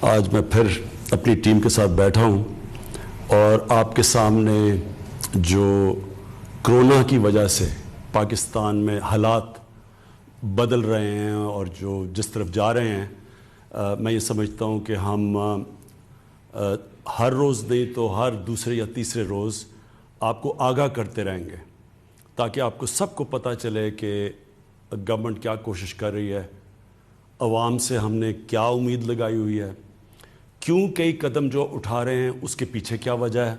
آج میں پھر اپنی ٹیم کے ساتھ بیٹھا ہوں اور آپ کے سامنے جو کرونا کی وجہ سے پاکستان میں حالات بدل رہے ہیں اور جو جس طرف جا رہے ہیں، میں یہ سمجھتا ہوں کہ ہم ہر روز نہیں تو ہر دوسرے یا تیسرے روز آپ کو آگاہ کرتے رہیں گے تاکہ آپ کو سب کو پتہ چلے کہ گورنمنٹ کیا کوشش کر رہی ہے، عوام سے ہم نے کیا امید لگائی ہوئی ہے، کیوں کئی قدم جو اٹھا رہے ہیں اس کے پیچھے کیا وجہ ہے،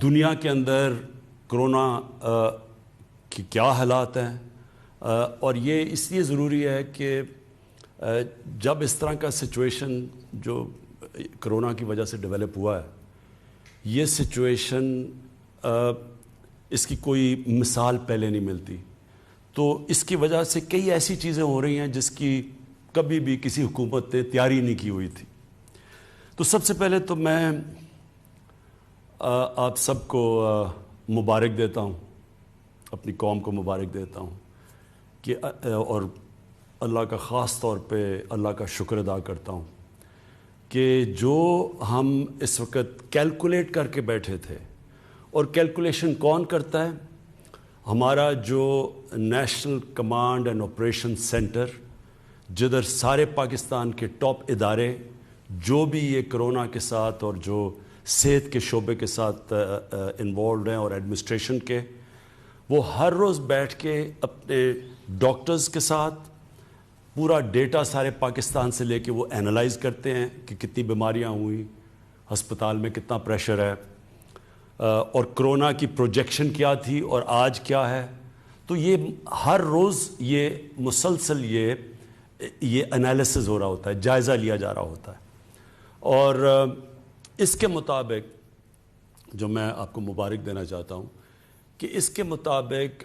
دنیا کے اندر کرونا کی کیا حالات ہیں، اور یہ اس لیے ضروری ہے کہ جب اس طرح کا سچویشن جو کرونا کی وجہ سے ڈیولپ ہوا ہے، یہ سچویشن اس کی کوئی مثال پہلے نہیں ملتی، تو اس کی وجہ سے کئی ایسی چیزیں ہو رہی ہیں جس کی کبھی بھی کسی حکومت نے تیاری نہیں کی ہوئی تھی۔ تو سب سے پہلے تو میں آپ سب کو مبارک دیتا ہوں، اپنی قوم کو مبارک دیتا ہوں کہ اور اللہ کا خاص طور پہ اللہ کا شکر ادا کرتا ہوں کہ جو ہم اس وقت کیلکولیٹ کر کے بیٹھے تھے، اور کیلکولیشن کون کرتا ہے؟ ہمارا جو national command and operation centre, جدھر سارے پاکستان کے ٹاپ ادارے جو بھی یہ کرونا کے ساتھ اور جو صحت کے شعبے کے ساتھ انوالوڈ ہیں اور ایڈمنسٹریشن کے، وہ ہر روز بیٹھ کے اپنے ڈاکٹرز کے ساتھ پورا ڈیٹا سارے پاکستان سے لے کے وہ اینالائز کرتے ہیں کہ کتنی بیماریاں ہوئیں، ہسپتال میں کتنا پریشر ہے، اور کرونا کی پروجیکشن کیا تھی اور آج کیا ہے۔ تو یہ ہر روز یہ مسلسل یہ انالیسز ہو رہا ہوتا ہے، جائزہ لیا جا رہا ہوتا ہے، اور اس کے مطابق جو میں آپ کو مبارک دینا چاہتا ہوں کہ اس کے مطابق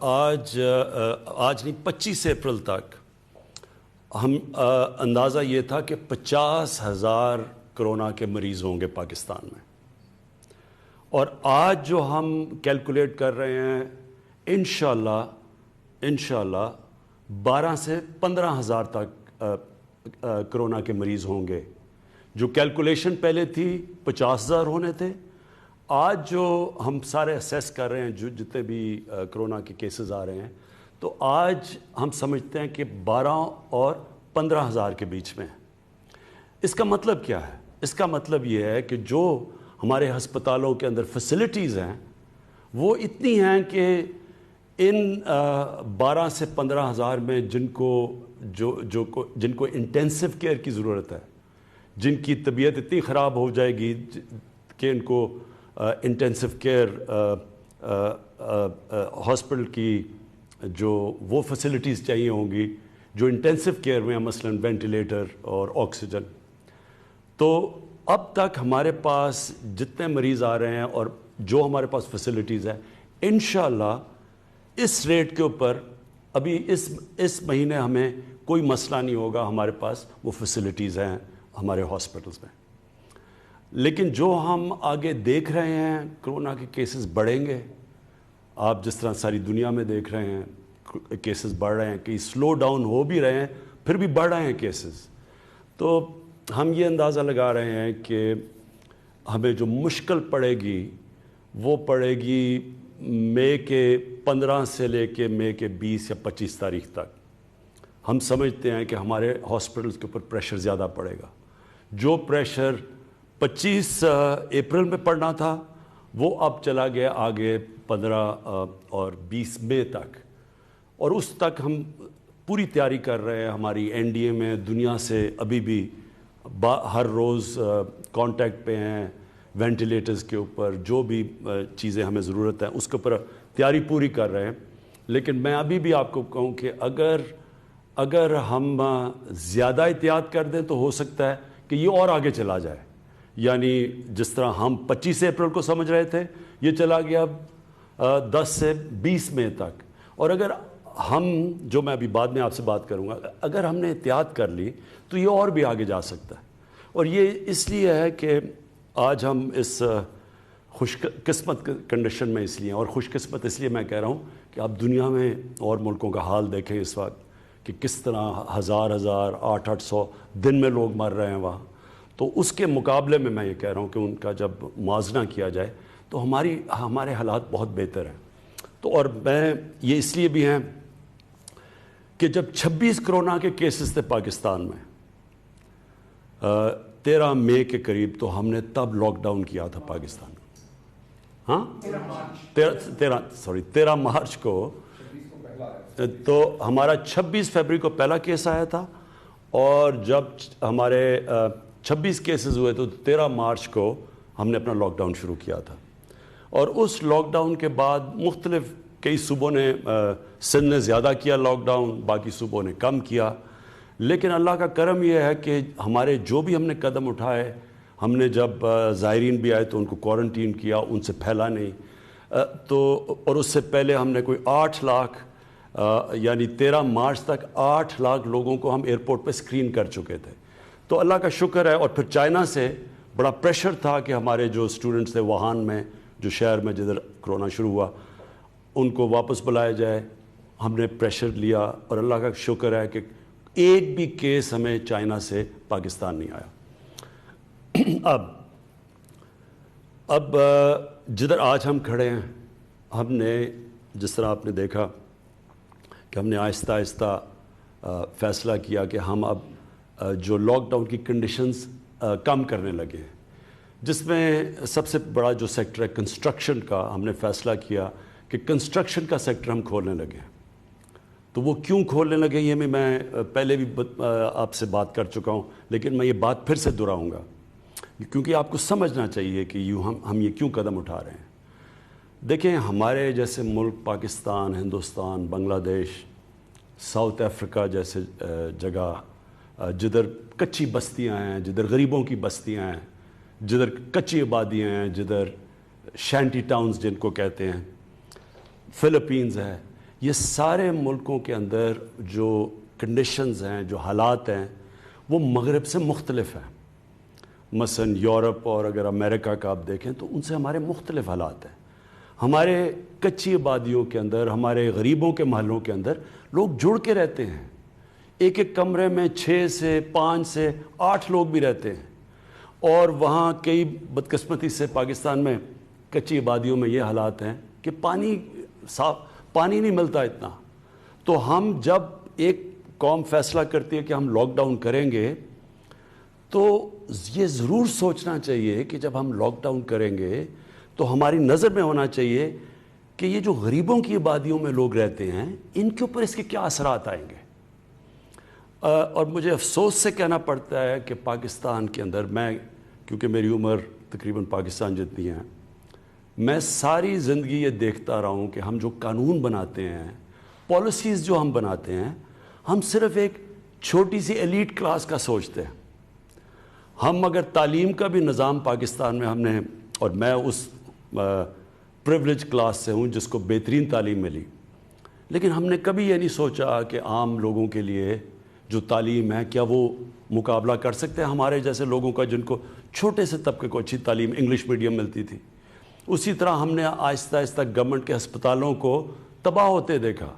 آج نہیں 25 اپریل تک ہم اندازہ یہ تھا کہ 50,000 کرونا کے مریض ہوں گے پاکستان میں، اور آج جو ہم کیلکولیٹ کر رہے ہیں انشاءاللہ 12 سے 15,000 تک کرونا کے مریض ہوں گے۔ جو کیلکولیشن پہلے تھی 50,000 ہونے تھے، آج جو ہم سارے اسیس کر رہے ہیں جو جتنے بھی کرونا کے کیسز آ رہے ہیں، تو آج ہم سمجھتے ہیں کہ 12 اور 15,000 کے بیچ میں ہے۔ اس کا مطلب کیا ہے؟ اس کا مطلب یہ ہے کہ جو ہمارے ہسپتالوں کے اندر فیسلٹیز ہیں وہ اتنی ہیں کہ ان 12 سے 15,000 میں جن کو انٹینسو کیئر کی ضرورت ہے، جن کی طبیعت اتنی خراب ہو جائے گی کہ ان کو انٹینسو کیئر ہاسپٹل کی جو وہ فیسلٹیز چاہیے ہوں گی جو انٹینسو کیئر میں ہیں، مثلا وینٹیلیٹر اور آکسیجن، تو اب تک ہمارے پاس جتنے مریض آ رہے ہیں اور جو ہمارے پاس فیسلٹیز ہیں، انشاءاللہ اس ریٹ کے اوپر ابھی اس مہینے ہمیں کوئی مسئلہ نہیں ہوگا، ہمارے پاس وہ فیسلٹیز ہیں ہمارے ہاسپٹلز میں۔ لیکن جو ہم آگے دیکھ رہے ہیں کرونا کے کیسز بڑھیں گے، آپ جس طرح ساری دنیا میں دیکھ رہے ہیں کیسز بڑھ رہے ہیں، کئی سلو ڈاؤن ہو بھی رہے ہیں پھر بھی بڑھ رہے ہیں کیسز، تو ہم یہ اندازہ لگا رہے ہیں کہ ہمیں جو مشکل پڑے گی وہ پڑے گی مئی کے 15 سے لے کے مئی کے 20 یا 25 تاریخ تک۔ ہم سمجھتے ہیں کہ ہمارے ہاسپٹلز کے اوپر پریشر زیادہ پڑے گا، جو پریشر 25 اپریل میں پڑنا تھا وہ اب چلا گیا آگے 15 اور 20 مئی تک، اور اس تک ہم پوری تیاری کر رہے ہیں۔ ہماری این ڈی اے میں دنیا سے ابھی بھی ہر روز کانٹیکٹ پہ ہیں، وینٹیلیٹرز کے اوپر جو بھی چیزیں ہمیں ضرورت ہے اس کے اوپر تیاری پوری کر رہے ہیں۔ لیکن میں ابھی بھی آپ کو کہوں کہ اگر ہم زیادہ احتیاط کر دیں تو ہو سکتا ہے کہ یہ اور آگے چلا جائے، یعنی جس طرح ہم 25 اپریل کو سمجھ رہے تھے یہ چلا گیا 10 سے 20 مئی تک، اور اگر ہم جو میں ابھی بعد میں آپ سے بات کروں گا، اگر ہم نے احتیاط کر لی تو یہ اور بھی آگے جا سکتا ہے۔ اور یہ اس لیے ہے کہ آج ہم اس خوش قسمت کنڈیشن میں اس لیے، اور خوش قسمت اس لیے میں کہہ رہا ہوں کہ آپ دنیا میں اور ملکوں کا حال دیکھیں اس وقت کہ کس طرح ہزار 800 دن میں لوگ مر رہے ہیں وہاں، تو اس کے مقابلے میں یہ کہہ رہا ہوں کہ ان کا جب موازنہ کیا جائے تو ہمارے حالات بہت بہتر ہیں۔ تو اور میں یہ اس لیے بھی ہیں کہ جب 26 کرونا کے کیسز تھے پاکستان میں 13 مئی کے قریب، تو ہم نے تب لاک ڈاؤن کیا تھا پاکستان میں۔ ہاں 13 مارچ کو، تو ہمارا 26 فروری کو پہلا کیس آیا تھا، اور جب ہمارے 26 کیسز ہوئے تو 13 مارچ کو ہم نے اپنا لاک ڈاؤن شروع کیا تھا۔ اور اس لاک ڈاؤن کے بعد مختلف کئی صوبوں نے، سندھ نے زیادہ کیا لاک ڈاؤن، باقی صوبوں نے کم کیا، لیکن اللہ کا کرم یہ ہے کہ ہمارے جو بھی ہم نے قدم اٹھائے، ہم نے جب زائرین بھی آئے تو ان کو کوارنٹین کیا، ان سے پھیلا نہیں، تو اور اس سے پہلے ہم نے کوئی 8 لاکھ یعنی 13 مارچ تک 8 لاکھ لوگوں کو ہم ایئرپورٹ پہ اسکرین کر چکے تھے۔ تو اللہ کا شکر ہے۔ اور پھر چائنا سے بڑا پریشر تھا کہ ہمارے جو اسٹوڈنٹس تھے ووہان میں، جو شہر میں جدھر کرونا شروع ہوا، ان کو واپس بلایا جائے۔ ہم نے پریشر لیا، اور اللہ کا شکر ہے کہ ایک بھی کیس ہمیں چائنا سے پاکستان نہیں آیا۔ اب جدھر آج ہم کھڑے ہیں، ہم نے جس طرح آپ نے دیکھا کہ ہم نے آہستہ آہستہ فیصلہ کیا کہ ہم اب جو لاک ڈاؤن کی کنڈیشنز کم کرنے لگے ہیں، جس میں سب سے بڑا جو سیکٹر ہے کنسٹرکشن کا، ہم نے فیصلہ کیا کہ کنسٹرکشن کا سیکٹر ہم کھولنے لگے ہیں۔ تو وہ کیوں کھولنے لگے یہ میں پہلے بھی آپ سے بات کر چکا ہوں، لیکن میں یہ بات پھر سے دہراؤں گا، کیونکہ آپ کو سمجھنا چاہیے کہ ہم یہ کیوں قدم اٹھا رہے ہیں۔ دیکھیں، ہمارے جیسے ملک پاکستان، ہندوستان، بنگلہ دیش، ساؤتھ افریقہ جیسے جگہ، جدھر کچی بستیاں ہیں، جدھر غریبوں کی بستیاں ہیں، جدھر کچی آبادیاں ہیں، جدھر شینٹی ٹاؤنز جن کو کہتے ہیں، فلپینز ہے، یہ سارے ملکوں کے اندر جو کنڈیشنز ہیں، جو حالات ہیں، وہ مغرب سے مختلف ہیں۔ مثلا یورپ اور اگر امریکہ کا آپ دیکھیں تو ان سے ہمارے مختلف حالات ہیں۔ ہمارے کچی آبادیوں کے اندر، ہمارے غریبوں کے محلوں کے اندر لوگ جڑ کے رہتے ہیں، ایک ایک کمرے میں 6 سے 5 سے 8 لوگ بھی رہتے ہیں۔ اور وہاں کئی بدقسمتی سے پاکستان میں کچی آبادیوں میں یہ حالات ہیں کہ پانی نہیں ملتا اتنا۔ تو ہم جب ایک قوم فیصلہ کرتی ہے کہ ہم لاک ڈاؤن کریں گے، تو یہ ضرور سوچنا چاہیے کہ جب ہم لاک ڈاؤن کریں گے تو ہماری نظر میں ہونا چاہیے کہ یہ جو غریبوں کی آبادیوں میں لوگ رہتے ہیں، ان کے اوپر اس کے کیا اثرات آئیں گے۔ اور مجھے افسوس سے کہنا پڑتا ہے کہ پاکستان کے اندر، میں کیونکہ میری عمر تقریباً پاکستان جتنی ہے، میں ساری زندگی یہ دیکھتا رہا ہوں کہ ہم جو قانون بناتے ہیں، پالیسیز جو ہم بناتے ہیں، ہم صرف ایک چھوٹی سی ایلیٹ کلاس کا سوچتے ہیں۔ ہم اگر تعلیم کا بھی نظام پاکستان میں ہم نے، اور میں اس پریولیج کلاس سے ہوں جس کو بہترین تعلیم ملی، لیکن ہم نے کبھی یہ نہیں سوچا کہ عام لوگوں کے لیے جو تعلیم ہے، کیا وہ مقابلہ کر سکتے ہیں ہمارے جیسے لوگوں کا، جن کو چھوٹے سے طبقے کو اچھی تعلیم انگلش میڈیم ملتی تھی۔ اسی طرح ہم نے آہستہ آہستہ گورنمنٹ کے ہسپتالوں کو تباہ ہوتے دیکھا،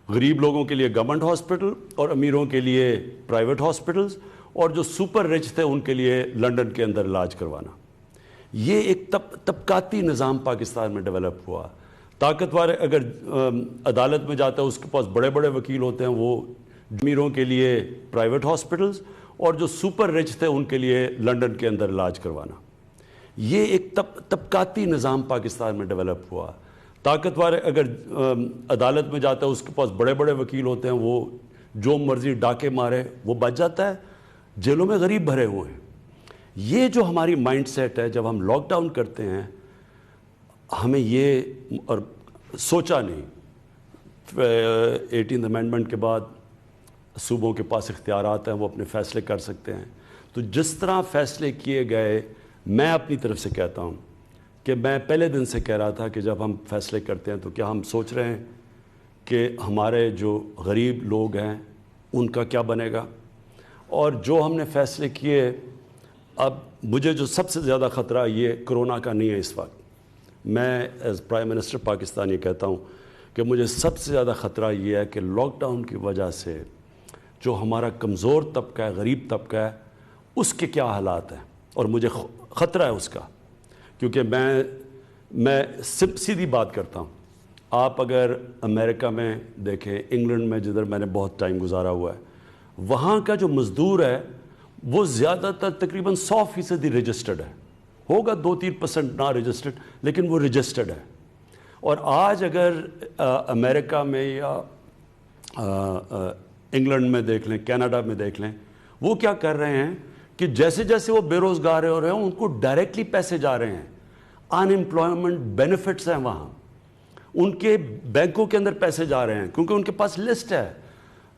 غریب لوگوں کے لیے گورنمنٹ ہاسپٹل اور امیروں کے لیے پرائیویٹ ہاسپٹلز، اور جو سپر رچ تھے ان کے لیے لنڈن کے اندر علاج کروانا۔ یہ ایک طبقاتی نظام پاکستان میں ڈیولپ ہوا۔ طاقتور اگر عدالت میں جاتا ہے، اس کے پاس بڑے بڑے وکیل ہوتے ہیں، وہ امیروں کے لیے پرائیویٹ ہاسپٹلز اور جو سپر رچ تھے ان کے لیے لنڈن کے اندر علاج کروانا۔ یہ ایک طبقاتی نظام پاکستان میں ڈیولپ ہوا۔ طاقتور اگر عدالت میں جاتا ہے، اس کے پاس بڑے بڑے وکیل ہوتے ہیں، وہ جو مرضی ڈاکے مارے وہ بچ جاتا ہے، جیلوں میں غریب بھرے ہوئے ہیں۔ یہ جو ہماری مائنڈ سیٹ ہے، جب ہم لاک ڈاؤن کرتے ہیں، ہمیں یہ اور سوچا نہیں۔ 18 امینڈمنٹ کے بعد صوبوں کے پاس اختیارات ہیں، وہ اپنے فیصلے کر سکتے ہیں۔ تو جس طرح فیصلے کیے گئے، میں اپنی طرف سے کہتا ہوں کہ میں پہلے دن سے کہہ رہا تھا کہ جب ہم فیصلے کرتے ہیں تو کیا ہم سوچ رہے ہیں کہ ہمارے جو غریب لوگ ہیں ان کا کیا بنے گا۔ اور جو ہم نے فیصلے کیے، اب مجھے جو سب سے زیادہ خطرہ یہ کرونا کا نہیں ہے اس وقت۔ میں ایز پرائم منسٹر پاکستان یہ کہتا ہوں کہ مجھے سب سے زیادہ خطرہ یہ ہے کہ لاک ڈاؤن کی وجہ سے جو ہمارا کمزور طبقہ ہے، غریب طبقہ ہے، اس کے کیا حالات ہیں، اور مجھے خطرہ ہے اس کا. کیونکہ میں سیدھی بات کرتا ہوں. آپ اگر امریکہ میں دیکھیں، انگلینڈ میں جدھر میں نے بہت ٹائم گزارا ہوا ہے، وہاں کا جو مزدور ہے وہ زیادہ تر تقریباً 100% رجسٹرڈ ہے. ہوگا 2-3% نا رجسٹرڈ، لیکن وہ رجسٹرڈ ہے. اور آج اگر امریکہ میں یا انگلینڈ میں دیکھ لیں، کینیڈا میں دیکھ لیں، وہ کیا کر رہے ہیں کہ جیسے جیسے وہ بے روزگار ہو رہے ہیں ان کو ڈائریکٹلی پیسے جا رہے ہیں. ان امپلائمنٹ بینیفٹس ہیں وہاں، ان کے بینکوں کے اندر پیسے جا رہے ہیں کیونکہ ان کے پاس لسٹ ہے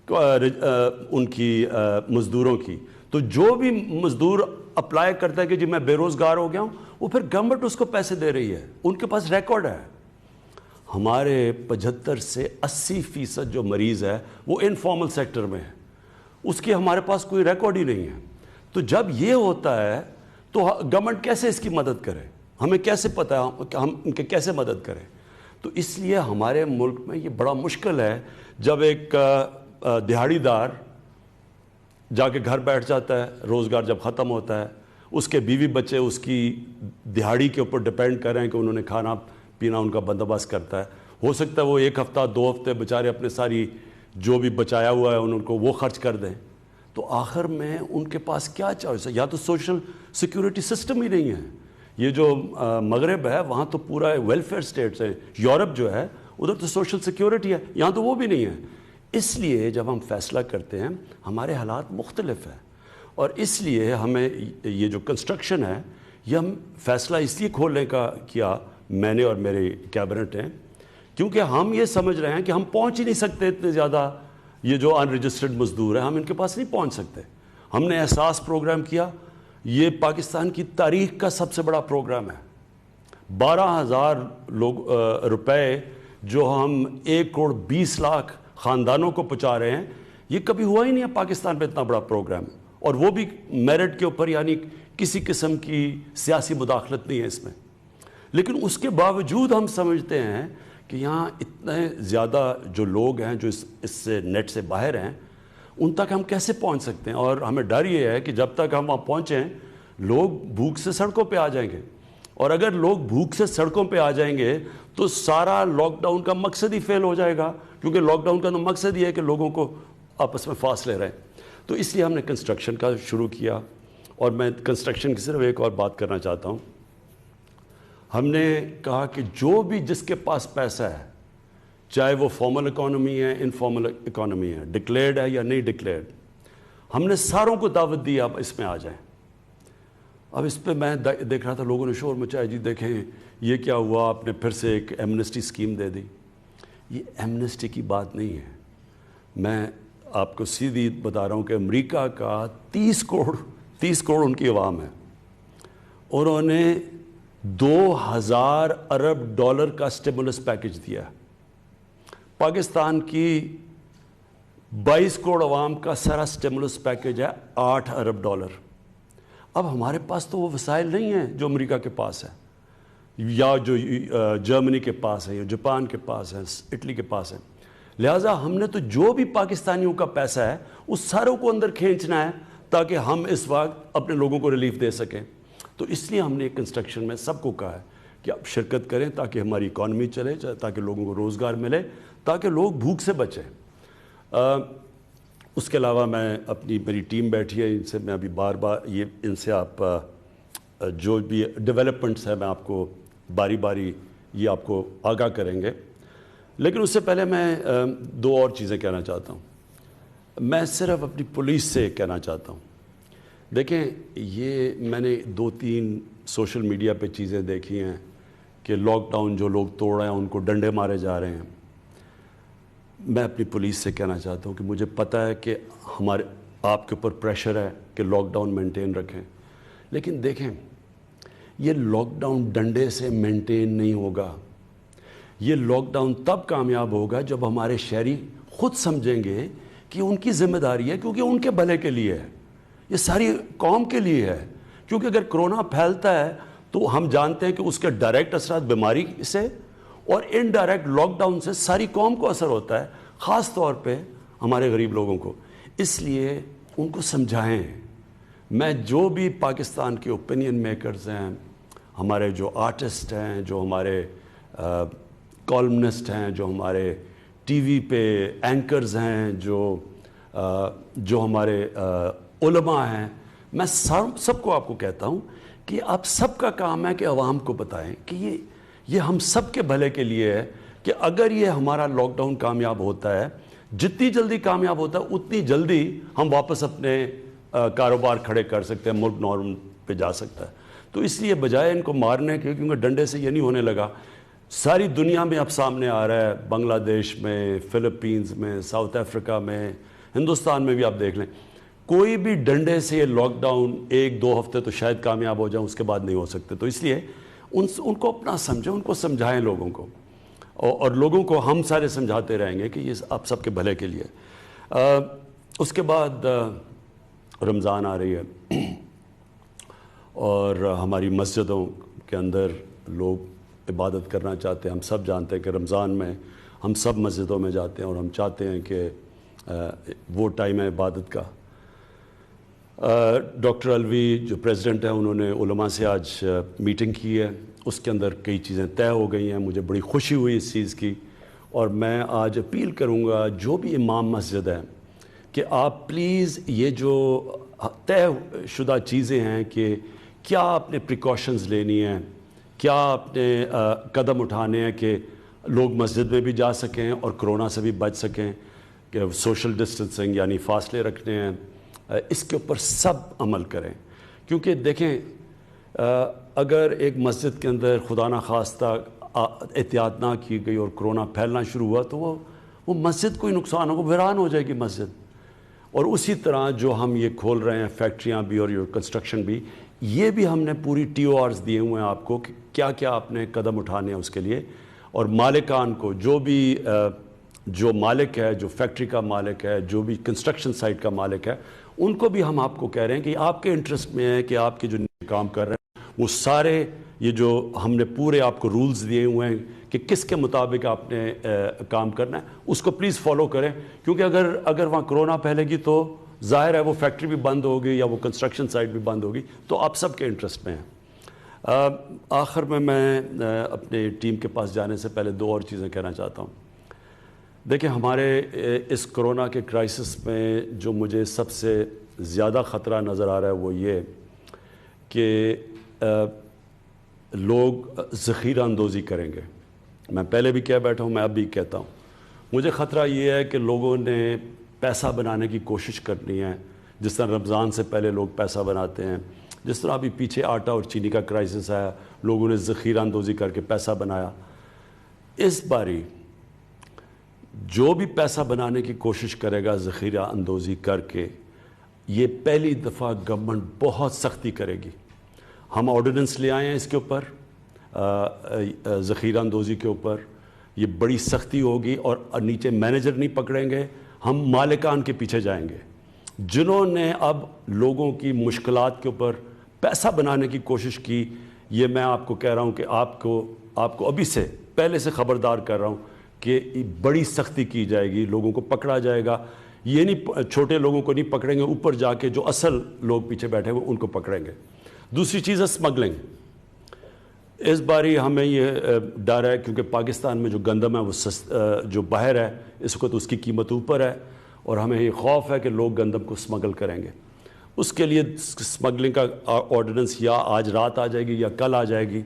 ان کی مزدوروں کی. تو جو بھی مزدور اپلائی کرتا ہے کہ جی میں بے روزگار ہو گیا ہوں، وہ پھر گورنمنٹ اس کو پیسے دے رہی ہے، ان کے پاس ریکارڈ ہے. ہمارے 75 سے 80% جو مریض ہے وہ انفارمل سیکٹر میں ہے، اس کی ہمارے پاس کوئی ریکارڈ ہی نہیں ہے. تو جب یہ ہوتا ہے تو گورنمنٹ کیسے اس کی مدد کرے؟ ہمیں کیسے پتہ ہے کہ ہم ان کے کیسے مدد کریں؟ تو اس لیے ہمارے ملک میں یہ بڑا مشکل ہے جب ایک دہاڑی دار جا کے گھر بیٹھ جاتا ہے، روزگار جب ختم ہوتا ہے، اس کے بیوی بچے اس کی دہاڑی کے اوپر ڈپینڈ کر رہے ہیں کہ انہوں نے کھانا پینا ان کا بندوبست کرتا ہے. ہو سکتا ہے وہ 1 ہفتہ 2 ہفتے بیچارے اپنے ساری جو بھی بچایا ہوا ہے ان کو وہ خرچ کر دیں. تو آخر میں ان کے پاس کیا چوائس ہے؟ یا تو سوشل سیکیورٹی سسٹم ہی نہیں ہے. یہ جو مغرب ہے وہاں تو پورا ویلفیئر سٹیٹس ہیں، یورپ جو ہے ادھر تو سوشل سیکیورٹی ہے، یہاں تو وہ بھی نہیں ہے. اس لیے جب ہم فیصلہ کرتے ہیں ہمارے حالات مختلف ہیں، اور اس لیے ہمیں یہ جو کنسٹرکشن ہے یہ ہم فیصلہ اس لیے کھولنے کا کیا، میں نے اور میرے کیبنٹ ہیں، کیونکہ ہم یہ سمجھ رہے ہیں کہ ہم پہنچ ہی نہیں سکتے اتنے زیادہ یہ جو ان رجسٹرڈ مزدور ہیں، ہم ان کے پاس نہیں پہنچ سکتے. ہم نے احساس پروگرام کیا، یہ پاکستان کی تاریخ کا سب سے بڑا پروگرام ہے. 12,000 روپے جو ہم 1,20,00,000 خاندانوں کو پہنچا رہے ہیں، یہ کبھی ہوا ہی نہیں ہے پاکستان میں اتنا بڑا پروگرام، اور وہ بھی میرٹ کے اوپر، یعنی کسی قسم کی سیاسی مداخلت نہیں ہے اس میں. لیکن اس کے باوجود ہم سمجھتے ہیں کہ یہاں اتنے زیادہ جو لوگ ہیں جو اس سے نیٹ سے باہر ہیں، ان تک ہم کیسے پہنچ سکتے ہیں؟ اور ہمیں ڈر یہ ہے کہ جب تک ہم وہاں پہنچیں لوگ بھوک سے سڑکوں پہ آ جائیں گے، اور اگر لوگ بھوک سے سڑکوں پہ آ جائیں گے تو سارا لاک ڈاؤن کا مقصد ہی فیل ہو جائے گا، کیونکہ لاک ڈاؤن کا تو مقصد یہ ہے کہ لوگوں کو آپس میں فاصلے رہیں. تو اس لیے ہم نے کنسٹرکشن کا شروع کیا. اور میں کنسٹرکشن کی صرف ایک اور بات کرنا چاہتا ہوں. ہم نے کہا کہ جو بھی جس کے پاس پیسہ ہے، چاہے وہ فارمل اکانومی ہے، انفارمل اکانومی ہے، ڈکلیئرڈ ہے یا نہیں ڈکلیئرڈ، ہم نے ساروں کو دعوت دی آپ اس میں آ جائیں. اب اس پہ میں دیکھ رہا تھا لوگوں نے شور مچایا، جی دیکھیں یہ کیا ہوا، آپ نے پھر سے ایک ایمنسٹی اسکیم دے دی. یہ ایمنسٹی کی بات نہیں ہے. میں آپ کو سیدھی بتا رہا ہوں کہ امریکہ کا 30 کروڑ ان کی عوام ہے، اور انہوں نے $2,000 ارب کا سٹیمولس پیکج دیا. پاکستان کی 22 کروڑ عوام کا سارا سٹیمولس پیکج ہے $8 ارب. اب ہمارے پاس تو وہ وسائل نہیں ہیں جو امریکہ کے پاس ہے، یا جو جرمنی کے پاس ہے، یا جاپان کے پاس ہے، اٹلی کے پاس ہے. لہٰذا ہم نے تو جو بھی پاکستانیوں کا پیسہ ہے اس ساروں کو اندر کھینچنا ہے تاکہ ہم اس وقت اپنے لوگوں کو ریلیف دے سکیں. تو اس لیے ہم نے کنسٹرکشن میں سب کو کہا ہے کہ آپ شرکت کریں تاکہ ہماری اکانومی چلے، تاکہ لوگوں کو روزگار ملے، تاکہ لوگ بھوک سے بچیں. اس کے علاوہ میں میری ٹیم بیٹھی ہے، ان سے میں ابھی بار بار ان سے آپ جو بھی ڈیولپمنٹس ہیں میں آپ کو باری باری یہ آپ کو آگاہ کریں گے. لیکن اس سے پہلے میں 2 اور چیزیں کہنا چاہتا ہوں. میں صرف اپنی پولیس سے کہنا چاہتا ہوں. دیکھیں یہ میں نے 2-3 سوشل میڈیا پہ چیزیں دیکھی ہیں کہ لاک ڈاؤن جو لوگ توڑ رہے ہیں ان کو ڈنڈے مارے جا رہے ہیں. میں اپنی پولیس سے کہنا چاہتا ہوں کہ مجھے پتہ ہے کہ آپ کے اوپر پریشر ہے کہ لاک ڈاؤن مینٹین رکھیں، لیکن دیکھیں یہ لاک ڈاؤن ڈنڈے سے مینٹین نہیں ہوگا. یہ لاک ڈاؤن تب کامیاب ہوگا جب ہمارے شہری خود سمجھیں گے کہ ان کی ذمہ داری ہے، کیونکہ ان کے بھلے کے لیے ہے، یہ ساری قوم کے لیے ہے. کیونکہ اگر کرونا پھیلتا ہے تو ہم جانتے ہیں کہ اس کے ڈائریکٹ اثرات بیماری سے اور انڈائریکٹ لاک ڈاؤن سے ساری قوم کو اثر ہوتا ہے، خاص طور پہ ہمارے غریب لوگوں کو. اس لیے ان کو سمجھائیں. میں جو بھی پاکستان کے اوپینین میکرز ہیں، ہمارے جو آرٹسٹ ہیں، جو ہمارے کالمنسٹ ہیں، جو ہمارے ٹی وی پہ اینکرز ہیں، جو ہمارے علماء ہیں، میں سب کو آپ کو کہتا ہوں کہ آپ سب کا کام ہے کہ عوام کو بتائیں کہ یہ ہم سب کے بھلے کے لیے ہے کہ اگر یہ ہمارا لاک ڈاؤن کامیاب ہوتا ہے، جتنی جلدی کامیاب ہوتا ہے اتنی جلدی ہم واپس اپنے کاروبار کھڑے کر سکتے ہیں، ملک نارم پہ جا سکتا ہے. تو اس لیے بجائے ان کو مارنے کے، کیونکہ ڈنڈے سے یہ نہیں ہونے لگا، ساری دنیا میں اب سامنے آ رہا ہے، بنگلہ دیش میں، فلپینز میں، ساؤتھ افریقہ میں، ہندوستان میں بھی آپ دیکھ لیں، کوئی بھی ڈنڈے سے یہ لاک ڈاؤن 1-2 ہفتے تو شاید کامیاب ہو جائیں، اس کے بعد نہیں ہو سکتے. تو اس لیے ان کو اپنا سمجھیں، ان کو سمجھائیں لوگوں کو، اور لوگوں کو ہم سارے سمجھاتے رہیں گے کہ یہ آپ سب کے بھلے کے لیے. اس کے بعد رمضان آ رہی ہے، اور ہماری مسجدوں کے اندر لوگ عبادت کرنا چاہتے ہیں. ہم سب جانتے ہیں کہ رمضان میں ہم سب مسجدوں میں جاتے ہیں، اور ہم چاہتے ہیں کہ وہ ٹائم ہے عبادت کا. ڈاکٹر الوی جو پریزیڈنٹ ہیں، انہوں نے علماء سے آج میٹنگ کی ہے، اس کے اندر کئی چیزیں طے ہو گئی ہیں. مجھے بڑی خوشی ہوئی اس چیز کی، اور میں آج اپیل کروں گا جو بھی امام مسجد ہیں کہ آپ پلیز یہ جو طے شدہ چیزیں ہیں کہ کیا آپ نے پریکاشنز لینی ہیں، کیا آپ نے قدم اٹھانے ہیں کہ لوگ مسجد میں بھی جا سکیں اور کرونا سے بھی بچ سکیں، کہ سوشل ڈسٹنسنگ یعنی فاصلے رکھنے ہیں، اس کے اوپر سب عمل کریں. کیونکہ دیکھیں، اگر ایک مسجد کے اندر خدا نخواستہ احتیاط نہ کی گئی اور کرونا پھیلنا شروع ہوا تو وہ مسجد کو ہی نقصان ہوگا، ویران ہو جائے گی مسجد. اور اسی طرح جو ہم یہ کھول رہے ہیں فیکٹریاں بھی اور یہ کنسٹرکشن بھی، یہ بھی ہم نے پوری TORs دیے ہوئے ہیں آپ کو کہ کیا کیا آپ نے قدم اٹھانے ہیں اس کے لیے. اور مالکان کو، جو مالک ہے، جو فیکٹری کا مالک ہے، جو بھی کنسٹرکشن سائٹ کا مالک ہے، ان کو بھی ہم آپ کو کہہ رہے ہیں کہ آپ کے انٹرسٹ میں ہے کہ آپ کے جو کام کر رہے ہیں وہ سارے یہ جو ہم نے پورے آپ کو رولز دیے ہوئے ہیں کہ کس کے مطابق آپ نے کام کرنا ہے، اس کو پلیز فالو کریں. کیونکہ اگر وہاں کرونا پھیلے گی تو ظاہر ہے وہ فیکٹری بھی بند ہوگی یا وہ کنسٹرکشن سائٹ بھی بند ہوگی. تو آپ سب کے انٹرسٹ میں ہیں. آخر میں اپنے ٹیم کے پاس جانے سے پہلے 2 اور چیزیں کہنا چاہتا ہوں. دیکھیں، ہمارے اس کرونا کے کرائسس میں جو مجھے سب سے زیادہ خطرہ نظر آ رہا ہے وہ یہ کہ لوگ ذخیرہ اندوزی کریں گے. میں پہلے بھی کہہ بیٹھا ہوں، میں اب بھی کہتا ہوں، مجھے خطرہ یہ ہے کہ لوگوں نے پیسہ بنانے کی کوشش کرنی ہے، جس طرح رمضان سے پہلے لوگ پیسہ بناتے ہیں، جس طرح ابھی پیچھے آٹا اور چینی کا کرائسس آیا، لوگوں نے ذخیرہ اندوزی کر کے پیسہ بنایا. اس باری جو بھی پیسہ بنانے کی کوشش کرے گا ذخیرہ اندوزی کر کے، یہ پہلی دفعہ گورنمنٹ بہت سختی کرے گی. ہم آرڈیننس لے آئے ہیں اس کے اوپر، ذخیرہ اندوزی کے اوپر یہ بڑی سختی ہوگی، اور نیچے مینیجر نہیں پکڑیں گے، ہم مالکان کے پیچھے جائیں گے جنہوں نے اب لوگوں کی مشکلات کے اوپر پیسہ بنانے کی کوشش کی. یہ میں آپ کو کہہ رہا ہوں کہ آپ کو ابھی سے پہلے سے خبردار کر رہا ہوں کہ بڑی سختی کی جائے گی، لوگوں کو پکڑا جائے گا. یہ نہیں چھوٹے لوگوں کو نہیں پکڑیں گے، اوپر جا کے جو اصل لوگ پیچھے بیٹھے ہوئے ان کو پکڑیں گے. دوسری چیز ہے اسمگلنگ. اس باری ہمیں یہ ڈر ہے کیونکہ پاکستان میں جو گندم ہے وہ جو باہر ہے اس وقت اس کی قیمت اوپر ہے، اور ہمیں یہ خوف ہے کہ لوگ گندم کو اسمگل کریں گے. اس کے لیے اسمگلنگ کا آرڈیننس یا آج رات آ جائے گی یا کل آ جائے گی،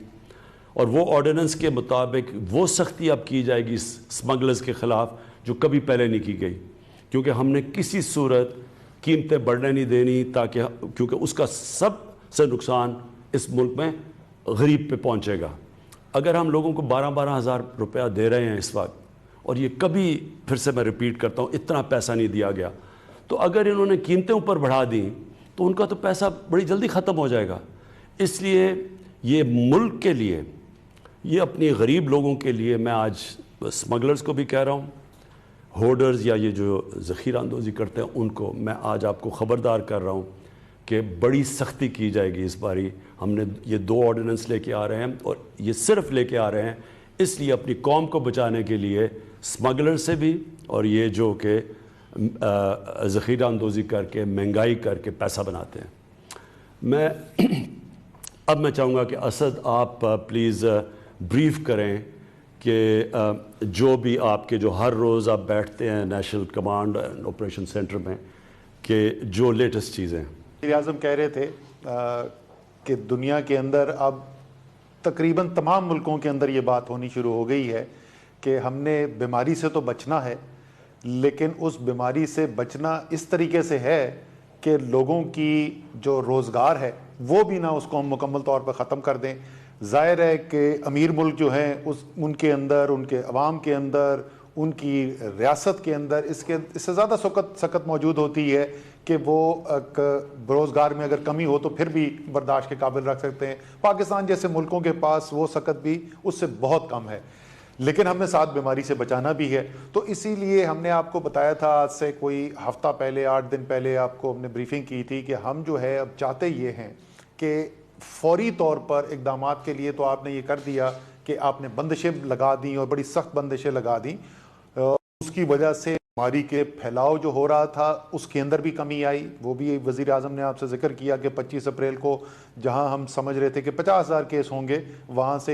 اور وہ آرڈیننس کے مطابق وہ سختی اب کی جائے گی اسمگلرز کے خلاف جو کبھی پہلے نہیں کی گئی. کیونکہ ہم نے کسی صورت قیمتیں بڑھنے نہیں دینی، کیونکہ اس کا سب سے نقصان اس ملک میں غریب پہ پہنچے گا. اگر ہم لوگوں کو 12 ہزار روپیہ دے رہے ہیں اس وقت، اور یہ کبھی پھر سے میں ریپیٹ کرتا ہوں اتنا پیسہ نہیں دیا گیا، تو اگر انہوں نے قیمتیں اوپر بڑھا دیں تو ان کا تو پیسہ بڑی جلدی ختم ہو جائے گا. اس لیے یہ ملک کے لیے، یہ اپنی غریب لوگوں کے لیے، میں آج اسمگلرز کو بھی کہہ رہا ہوں، ہولڈرز یا یہ جو ذخیرہ اندوزی کرتے ہیں ان کو میں آج آپ کو خبردار کر رہا ہوں کہ بڑی سختی کی جائے گی اس باری. ہم نے یہ 2 آرڈیننس لے کے آ رہے ہیں، اور یہ صرف لے کے آ رہے ہیں اس لیے اپنی قوم کو بچانے کے لیے اسمگلر سے بھی اور یہ جو کہ ذخیرہ اندوزی کر کے مہنگائی کر کے پیسہ بناتے ہیں. اب میں چاہوں گا کہ اسد آپ پلیز بریف کریں کہ جو بھی آپ کے جو ہر روز آپ بیٹھتے ہیں national command and operation centre میں کہ جو لیٹسٹ چیزیں. وزیر اعظم کہہ رہے تھے کہ دنیا کے اندر اب تقریباً تمام ملکوں کے اندر یہ بات ہونی شروع ہو گئی ہے کہ ہم نے بیماری سے تو بچنا ہے، لیکن اس بیماری سے بچنا اس طریقے سے ہے کہ لوگوں کی جو روزگار ہے وہ بھی نہ اس کو ہم مکمل طور پر ختم کر دیں. ظاہر ہے کہ امیر ملک جو ہیں ان کے اندر، ان کے عوام کے اندر، ان کی ریاست کے اندر اس سے زیادہ سخت موجود ہوتی ہے کہ وہ روزگار میں اگر کمی ہو تو پھر بھی برداشت کے قابل رکھ سکتے ہیں. پاکستان جیسے ملکوں کے پاس وہ سخت بھی اس سے بہت کم ہے، لیکن ہم نے ساتھ بیماری سے بچانا بھی ہے. تو اسی لیے ہم نے آپ کو بتایا تھا آج سے کوئی ہفتہ پہلے، 8 دن پہلے آپ کو ہم نے بریفنگ کی تھی کہ ہم جو ہے اب چاہتے یہ ہیں کہ فوری طور پر اقدامات کے لیے تو آپ نے یہ کر دیا کہ آپ نے بندشیں لگا دیں اور بڑی سخت بندشیں لگا دیں. اس کی وجہ سے بیماری کے پھیلاؤ جو ہو رہا تھا اس کے اندر بھی کمی آئی. وہ بھی وزیر اعظم نے آپ سے ذکر کیا کہ 25 اپریل کو جہاں ہم سمجھ رہے تھے کہ 50,000 کیس ہوں گے، وہاں سے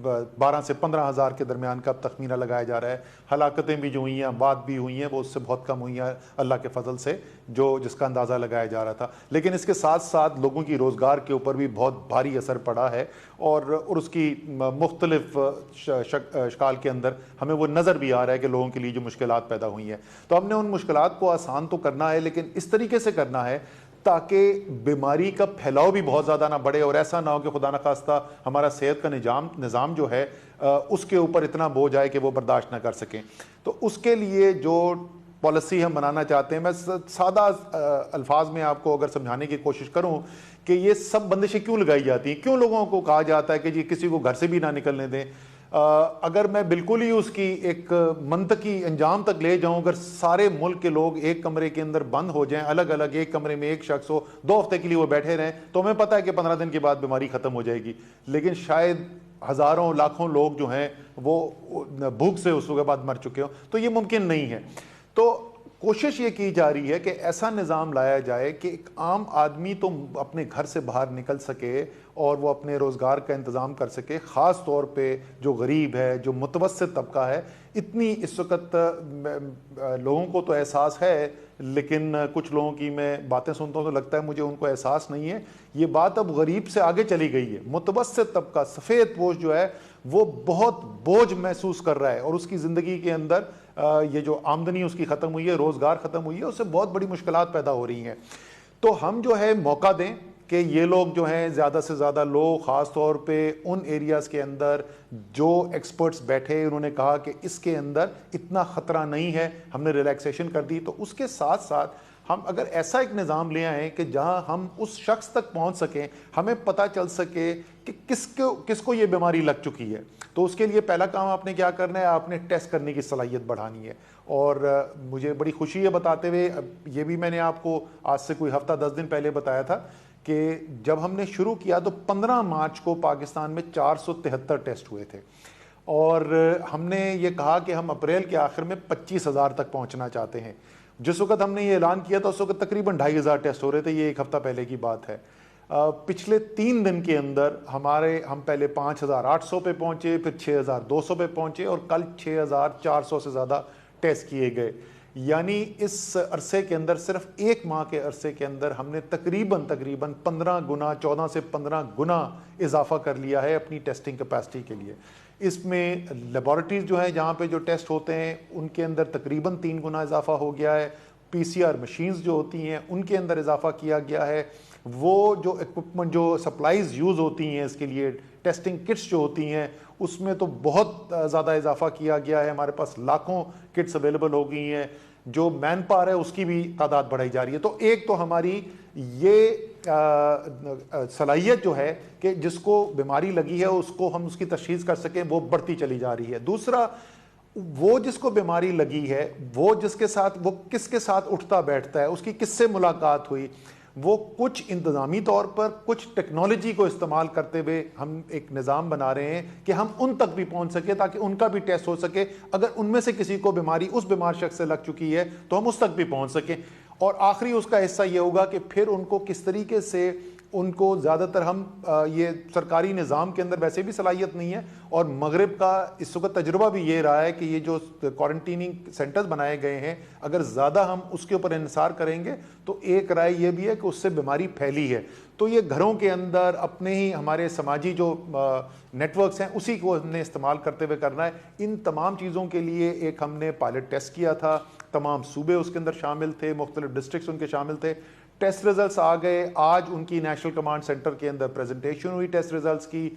12 سے 15,000 کے درمیان کا تخمینہ لگایا جا رہا ہے. ہلاکتیں بھی جو ہوئی ہیں، اموات بھی ہوئی ہیں، وہ اس سے بہت کم ہوئی ہیں اللہ کے فضل سے، جس کا اندازہ لگایا جا رہا تھا. لیکن اس کے ساتھ ساتھ لوگوں کی روزگار کے اوپر بھی بہت بھاری اثر پڑا ہے، اور اس کی مختلف اشکال کے اندر ہمیں وہ نظر بھی آ رہا ہے کہ لوگوں کے لیے جو مشکلات پیدا ہوئی ہیں. تو ہم نے ان مشکلات کو آسان تو کرنا ہے، لیکن اس طریقے سے کرنا ہے تاکہ بیماری کا پھیلاؤ بھی بہت زیادہ نہ بڑھے، اور ایسا نہ ہو کہ خدا نخواستہ ہمارا صحت کا نظام جو ہے اس کے اوپر اتنا بوجھ آئے کہ وہ برداشت نہ کر سکیں. تو اس کے لیے جو پالیسی ہم بنانا چاہتے ہیں، میں سادہ الفاظ میں آپ کو اگر سمجھانے کی کوشش کروں کہ یہ سب بندشیں کیوں لگائی جاتی ہیں، کیوں لوگوں کو کہا جاتا ہے کہ جی کسی کو گھر سے بھی نہ نکلنے دیں. اگر میں بالکل ہی اس کی ایک منطقی انجام تک لے جاؤں، اگر سارے ملک کے لوگ ایک کمرے کے اندر بند ہو جائیں، الگ الگ ایک کمرے میں ایک شخص ہو، 2 ہفتے کے لیے وہ بیٹھے رہیں، تو ہمیں پتہ ہے کہ 15 دن کے بعد بیماری ختم ہو جائے گی. لیکن شاید ہزاروں لاکھوں لوگ جو ہیں وہ بھوک سے اس کے بعد مر چکے ہوں، تو یہ ممکن نہیں ہے. تو کوشش یہ کی جا رہی ہے کہ ایسا نظام لایا جائے کہ ایک عام آدمی تو اپنے گھر سے باہر نکل سکے اور وہ اپنے روزگار کا انتظام کر سکے. خاص طور پہ جو غریب ہے، جو متوسط طبقہ ہے، اتنی اس وقت لوگوں کو تو احساس ہے، لیکن کچھ لوگوں کی میں باتیں سنتا ہوں تو لگتا ہے مجھے ان کو احساس نہیں ہے. یہ بات اب غریب سے آگے چلی گئی ہے. متوسط طبقہ، سفید پوش جو ہے، وہ بہت بوجھ محسوس کر رہا ہے، اور اس کی زندگی کے اندر یہ جو آمدنی اس کی ختم ہوئی ہے، روزگار ختم ہوئی ہے، اس سے بہت بڑی مشکلات پیدا ہو رہی ہیں. تو ہم جو ہے موقع دیں کہ یہ لوگ جو ہیں زیادہ سے زیادہ لوگ، خاص طور پہ ان ایریاز کے اندر جو ایکسپرٹس بیٹھے، انہوں نے کہا کہ اس کے اندر اتنا خطرہ نہیں ہے، ہم نے ریلیکسیشن کر دی. تو اس کے ساتھ ساتھ ہم اگر ایسا ایک نظام لے آئیں کہ جہاں ہم اس شخص تک پہنچ سکیں، ہمیں پتہ چل سکے کہ کس کو یہ بیماری لگ چکی ہے. تو اس کے لیے پہلا کام آپ نے کیا کرنا ہے، آپ نے ٹیسٹ کرنے کی صلاحیت بڑھانی ہے. اور مجھے بڑی خوشی ہے بتاتے ہوئے، یہ بھی میں نے آپ کو آج سے کوئی ہفتہ 10 دن پہلے بتایا تھا کہ جب ہم نے شروع کیا تو 15 مارچ کو پاکستان میں 473 ٹیسٹ ہوئے تھے، اور ہم نے یہ کہا کہ ہم اپریل کے آخر میں 25,000 تک پہنچنا چاہتے ہیں. جس وقت ہم نے یہ اعلان کیا تھا اس وقت تقریباً 2,500 ٹیسٹ ہو رہے تھے. یہ ایک ہفتہ پہلے کی بات ہے. پچھلے 3 دن کے اندر ہم پہلے 5,800 پہ پہنچے، پھر 6,200 پہ پہنچے، اور کل 6,400 سے زیادہ ٹیسٹ کیے گئے. یعنی اس عرصے کے اندر، صرف 1 ماہ کے عرصے کے اندر، ہم نے تقریباً 15 گنا، 14 سے 15 گنا اضافہ کر لیا ہے اپنی ٹیسٹنگ کیپیسٹی کے لیے. اس میں لیبارٹریز جو ہیں جہاں پہ جو ٹیسٹ ہوتے ہیں ان کے اندر تقریباً 3 گنا اضافہ ہو گیا ہے. PCR مشینز جو ہوتی ہیں ان کے اندر اضافہ کیا گیا ہے. وہ جو ایکوپمنٹ، جو سپلائز یوز ہوتی ہیں اس کے لیے، ٹیسٹنگ کٹس جو ہوتی ہیں، اس میں تو بہت زیادہ اضافہ کیا گیا ہے. ہمارے پاس لاکھوں کٹس اویلیبل ہو گئی ہیں. جو مین پاور ہے اس کی بھی تعداد بڑھائی جا رہی ہے. تو ایک تو ہماری یہ صلاحیت جو ہے کہ جس کو بیماری لگی ہے اس کو ہم اس کی تشخیص کر سکیں، وہ بڑھتی چلی جا رہی ہے. دوسرا، وہ جس کو بیماری لگی ہے، وہ کس کے ساتھ اٹھتا بیٹھتا ہے، اس کی کس سے ملاقات ہوئی، وہ کچھ انتظامی طور پر کچھ ٹیکنالوجی کو استعمال کرتے ہوئے ہم ایک نظام بنا رہے ہیں کہ ہم ان تک بھی پہنچ سکے تاکہ ان کا بھی ٹیسٹ ہو سکے. اگر ان میں سے کسی کو بیماری اس بیمار شخص سے لگ چکی ہے تو ہم اس تک بھی پہنچ سکیں. اور آخری اس کا حصہ یہ ہوگا کہ پھر ان کو کس طریقے سے ان کو زیادہ تر ہم یہ سرکاری نظام کے اندر ویسے بھی صلاحیت نہیں ہے, اور مغرب کا اس وقت تجربہ بھی یہ رہا ہے کہ یہ جو کوارنٹیننگ سینٹرز بنائے گئے ہیں اگر زیادہ ہم اس کے اوپر انحصار کریں گے تو ایک رائے یہ بھی ہے کہ اس سے بیماری پھیلی ہے. تو یہ گھروں کے اندر اپنے ہی ہمارے سماجی جو نیٹ ورکس ہیں اسی کو ہم نے استعمال کرتے ہوئے کرنا ہے. ان تمام چیزوں کے لیے ایک ہم نے پائلٹ ٹیسٹ کیا تھا, تمام صوبے اس کے اندر شامل تھے, مختلف ڈسٹرکٹس ان کے شامل تھے. ٹیسٹ ریزلٹس آ گئے, آج ان کی نیشنل کمانڈ سینٹر کے اندر پریزنٹیشن ہوئی ٹیسٹ ریزلٹس کی.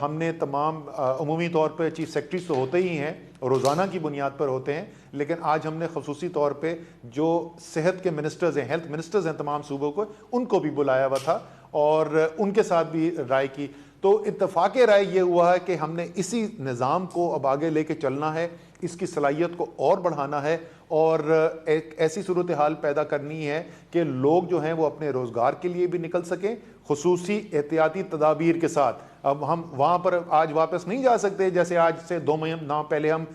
ہم نے تمام عمومی طور پہ چیف سیکرٹریز تو ہوتے ہی ہیں, روزانہ کی بنیاد پر ہوتے ہیں, لیکن آج ہم نے خصوصی طور پہ جو صحت کے منسٹرز ہیں, ہیلتھ منسٹرز ہیں تمام صوبوں کو, ان کو بھی بلایا ہوا تھا اور ان کے ساتھ بھی رائے کی. تو اتفاق رائے یہ ہوا ہے کہ ہم نے اسی نظام کو اب آگے لے کے چلنا ہے, اس کی صلاحیت کو اور بڑھانا ہے اور ایک ایسی صورتحال پیدا کرنی ہے کہ لوگ جو ہیں وہ اپنے روزگار کے لیے بھی نکل سکیں خصوصی احتیاطی تدابیر کے ساتھ. اب ہم وہاں پر آج واپس نہیں جا سکتے جیسے آج سے 2 ماہ پہلے ہم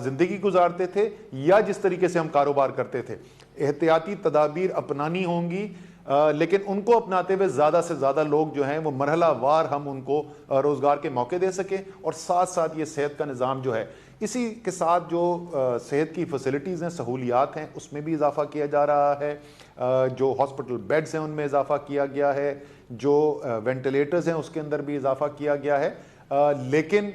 زندگی گزارتے تھے یا جس طریقے سے ہم کاروبار کرتے تھے. احتیاطی تدابیر اپنانی ہوں گی, لیکن ان کو اپناتے ہوئے زیادہ سے زیادہ لوگ جو ہیں وہ مرحلہ وار ہم ان کو روزگار کے موقع دے سکیں, اور ساتھ ساتھ یہ صحت کا نظام جو ہے اسی کے ساتھ جو صحت کی فیسلٹیز ہیں, سہولیات ہیں, اس میں بھی اضافہ کیا جا رہا ہے. جو ہاسپٹل بیڈز ہیں ان میں اضافہ کیا گیا ہے, جو وینٹیلیٹرز ہیں اس کے اندر بھی اضافہ کیا گیا ہے, لیکن